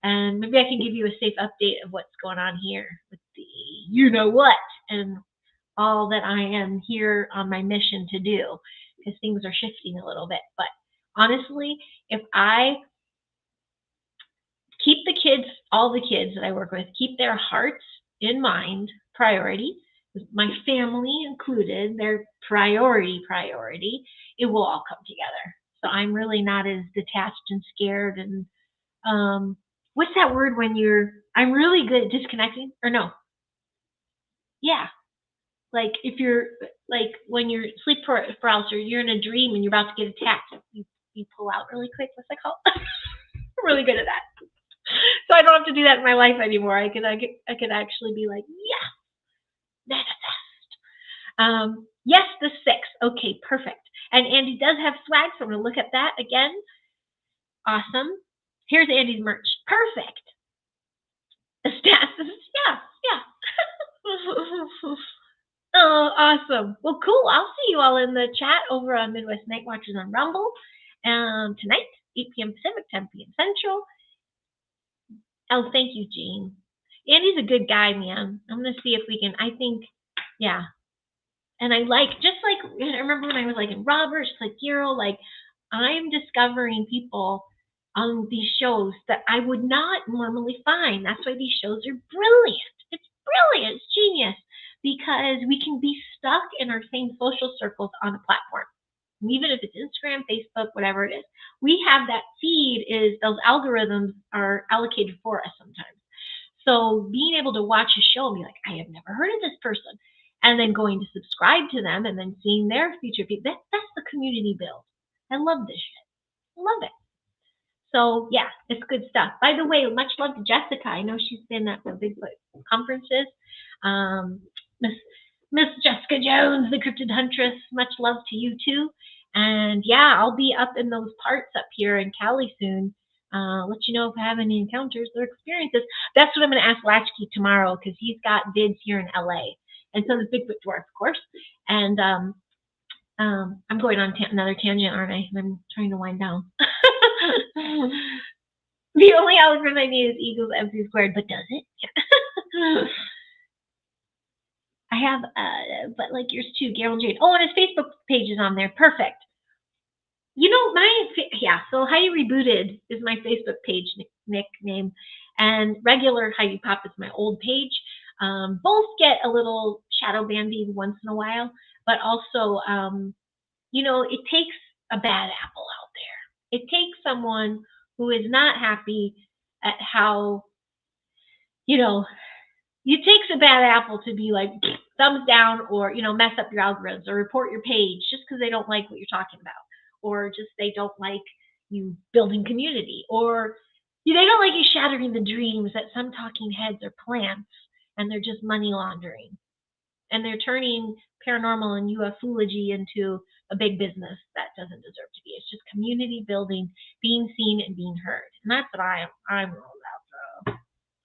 And maybe I can give you a safe update of what's going on here with the you-know-what and all that I am here on my mission to do, because things are shifting a little bit. But honestly, if I keep the kids, all the kids that I work with, keep their hearts in mind, priority, my family included, their priority, it will all come together. So I'm really not as detached and scared and what's that word when I'm really good at disconnecting, or no? Yeah. Like if you're, like when you're sleep paralysis, or you're in a dream and you're about to get attacked, you pull out really quick. What's that called? I'm really good at that. So I don't have to do that in my life anymore. I could actually be like, yeah, manifest. Yes, the 6th. Okay, perfect. And Andy does have swag, so I'm going to look at that again. Awesome. Here's Andy's merch. Perfect. Stasis. Yeah. Oh, awesome. Well, cool. I'll see you all in the chat over on Midwest Night Watchers on Rumble tonight, 8 p.m. Pacific, 10 p.m. Central. Oh, thank you, Jean. Andy's a good guy, man. I'm going to see if we can, I think, yeah. And I remember when I was like in Roberts, like Giro, like I'm discovering people on these shows that I would not normally find. That's why these shows are brilliant. It's brilliant. It's genius, because we can be stuck in our same social circles on a platform. And even if it's Instagram, Facebook, whatever it is, we have that feed, is those algorithms are allocated for us sometimes. So being able to watch a show and be like, I have never heard of this person, and then going to subscribe to them and then seeing their future people, that's the community build. I love this shit. I love it. So yeah, it's good stuff. By the way, much love to Jessica. I know she's been at the Bigfoot conferences. Miss Jessica Jones, the Cryptid Huntress, much love to you too. And yeah, I'll be up in those parts up here in Cali soon. Let you know if I have any encounters or experiences. That's what I'm going to ask Latchkey tomorrow, because he's got vids here in LA. And so does Bigfoot Dwarf, of course. And I'm going on another tangent, aren't I? I'm trying to wind down. The only algorithm I need is equals MC squared, but does it? I have, but like yours too, Gail Jade. Oh, and his Facebook page is on there. Perfect. So Heidi Rebooted is my Facebook page nickname, and regular Heidi Pop is my old page. Both get a little shadow bandied once in a while, but also, it takes a bad apple out there. It takes someone who is not happy at how, it takes a bad apple to be like thumbs down, or, mess up your algorithms or report your page just because they don't like what you're talking about, or just they don't like you building community, or they don't like you shattering the dreams that some talking heads are plants, and they're just money laundering. And they're turning paranormal and ufology into a big business that doesn't deserve to be. It's just community building, being seen and being heard. And that's what I'm all about.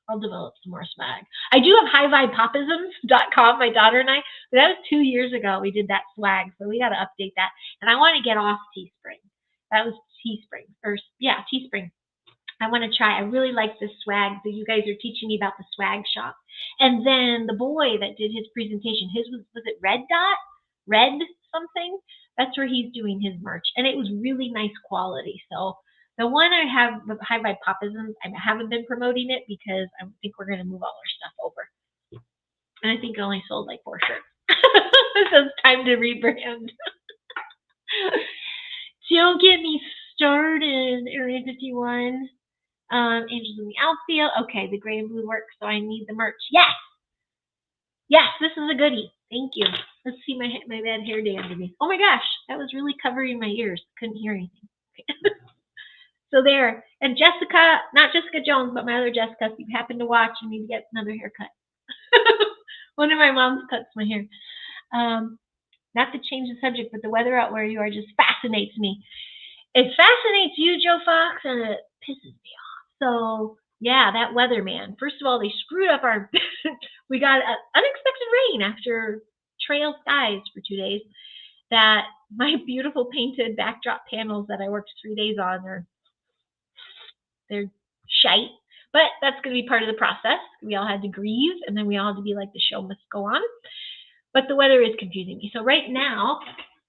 I'll develop some more swag. I do have highvibepopisms.com, my daughter and I. But that was 2 years ago we did that swag, so we got to update that. And I want to get off Teespring. That was Teespring. Teespring. I want to try. I really like this swag that you guys are teaching me about the swag shop. And then the boy that did his presentation, his was it Red Dot? Red something? That's where he's doing his merch. And it was really nice quality. So the one I have, the High Vibe Popisms, I haven't been promoting it because I think we're going to move all our stuff over. And I think I only sold like 4 shirts. So it's time to rebrand. Don't get me started, Area 51. Angels in the outfield. Okay, the gray and blue work, so I need the merch. Yes! Yes, this is a goodie. Thank you. Let's see my bad hair day underneath. Oh my gosh, that was really covering my ears. Couldn't hear anything. Okay. So there. And Jessica, not Jessica Jones, but my other Jessica, if you happen to watch, you need to get another haircut. One of my moms cuts my hair. Not to change the subject, but the weather out where you are just fascinates me. It fascinates you, Joe Fox, and it pisses me off. So, yeah, that weather, man. First of all, they screwed up our... We got unexpected rain after trail skies for 2 days. That my beautiful painted backdrop panels that I worked 3 days on, they're shite. But that's going to be part of the process. We all had to grieve, and then we all had to be like, the show must go on. But the weather is confusing me. So right now,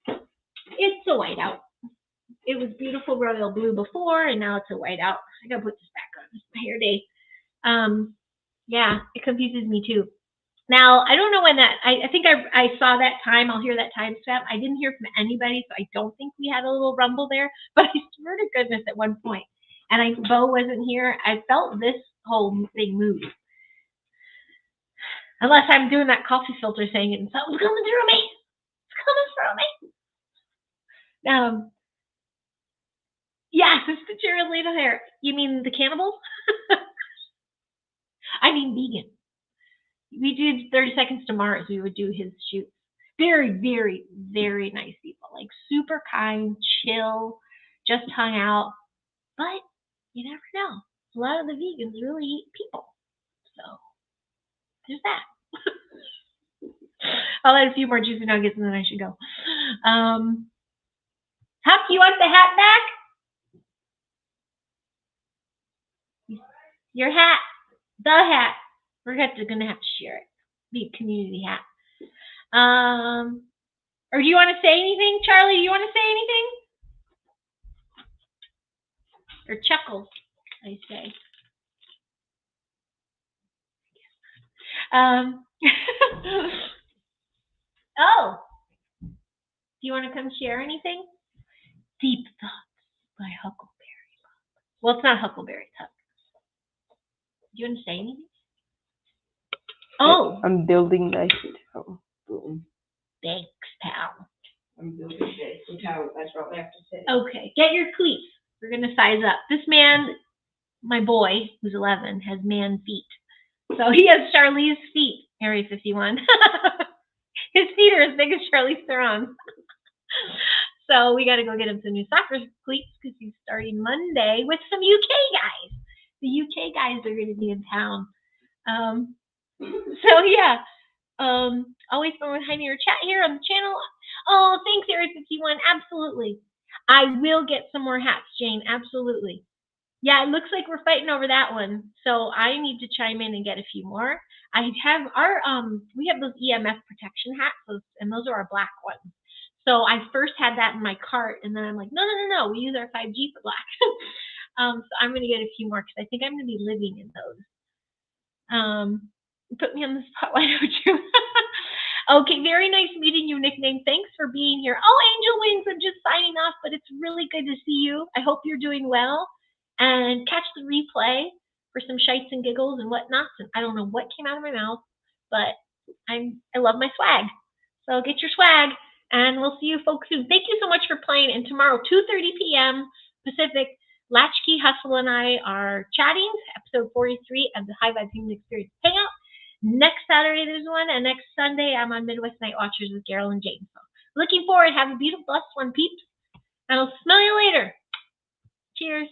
it's a whiteout. It was beautiful royal blue before, and now it's a whiteout. I gotta put this back on. It's my hair day. Yeah, it confuses me too. Now, I don't know when that, I think I saw that time. I'll hear that time stamp. I didn't hear from anybody, so I don't think we had a little rumble there. But I swear to goodness at one point, and Bo wasn't here, I felt this whole thing move. Unless I'm doing that coffee filter saying it and something's coming through me. It's coming through me. Yes, it's the cheerleader there. You mean the cannibals? I mean vegan. We did 30 Seconds to Mars. We would do his shoots. Very, very, very nice people. Like super kind, chill, just hung out. But you never know. A lot of the vegans really eat people. So there's that. I'll add a few more juicy nuggets and then I should go. Huck, you want the hat back? Your hat. The hat. We're going to have to share it. Be a community hat. Or do you want to say anything? Charlie, do you want to say anything? Or chuckles, I say. Oh. Do you want to come share anything? Deep Thoughts by Huckleberry. Well, it's not Huckleberry, it's Huck. Do you want to say anything? Oh. I'm building the Eiffel Tower. Boom. Thanks, pal. I'm building the Eiffel Tower. That's what I have to say. Okay, get your cleats. We're going to size up. This man, my boy, who's 11, has man feet. So he has Charlize's feet, Area 51. His feet are as big as Charlize Theron's. So we got to go get him some new soccer cleats because he's starting Monday with some UK guys. The UK guys are going to be in town. So yeah, always fun with Heidi or chat here on the channel. Oh, thanks, Area 51. Absolutely. I will get some more hats, Jane. Absolutely. Yeah, it looks like we're fighting over that one. So I need to chime in and get a few more. I have our, we have those EMF protection hats, and those are our black ones. So I first had that in my cart, and then I'm like, no, we use our 5G for black. So I'm going to get a few more because I think I'm going to be living in those. Put me on the spot, why don't you? Okay, very nice meeting you, Nickname. Thanks for being here. Oh, Angel Wings, I'm just signing off, but it's really good to see you. I hope you're doing well. And catch the replay for some shites and giggles and whatnot. And I don't know what came out of my mouth, but I love my swag. So get your swag, and we'll see you folks soon. Thank you so much for playing. And tomorrow, 2:30 p.m. Pacific, Latchkey Hustle and I are chatting, episode 43 of the High Vibe Human Experience Hangout. Next Saturday there's one, and next Sunday I'm on Midwest Night Watchers with Carol and Jane. So looking forward. Have a beautiful, blessed one, peeps. And I'll smell you later. Cheers.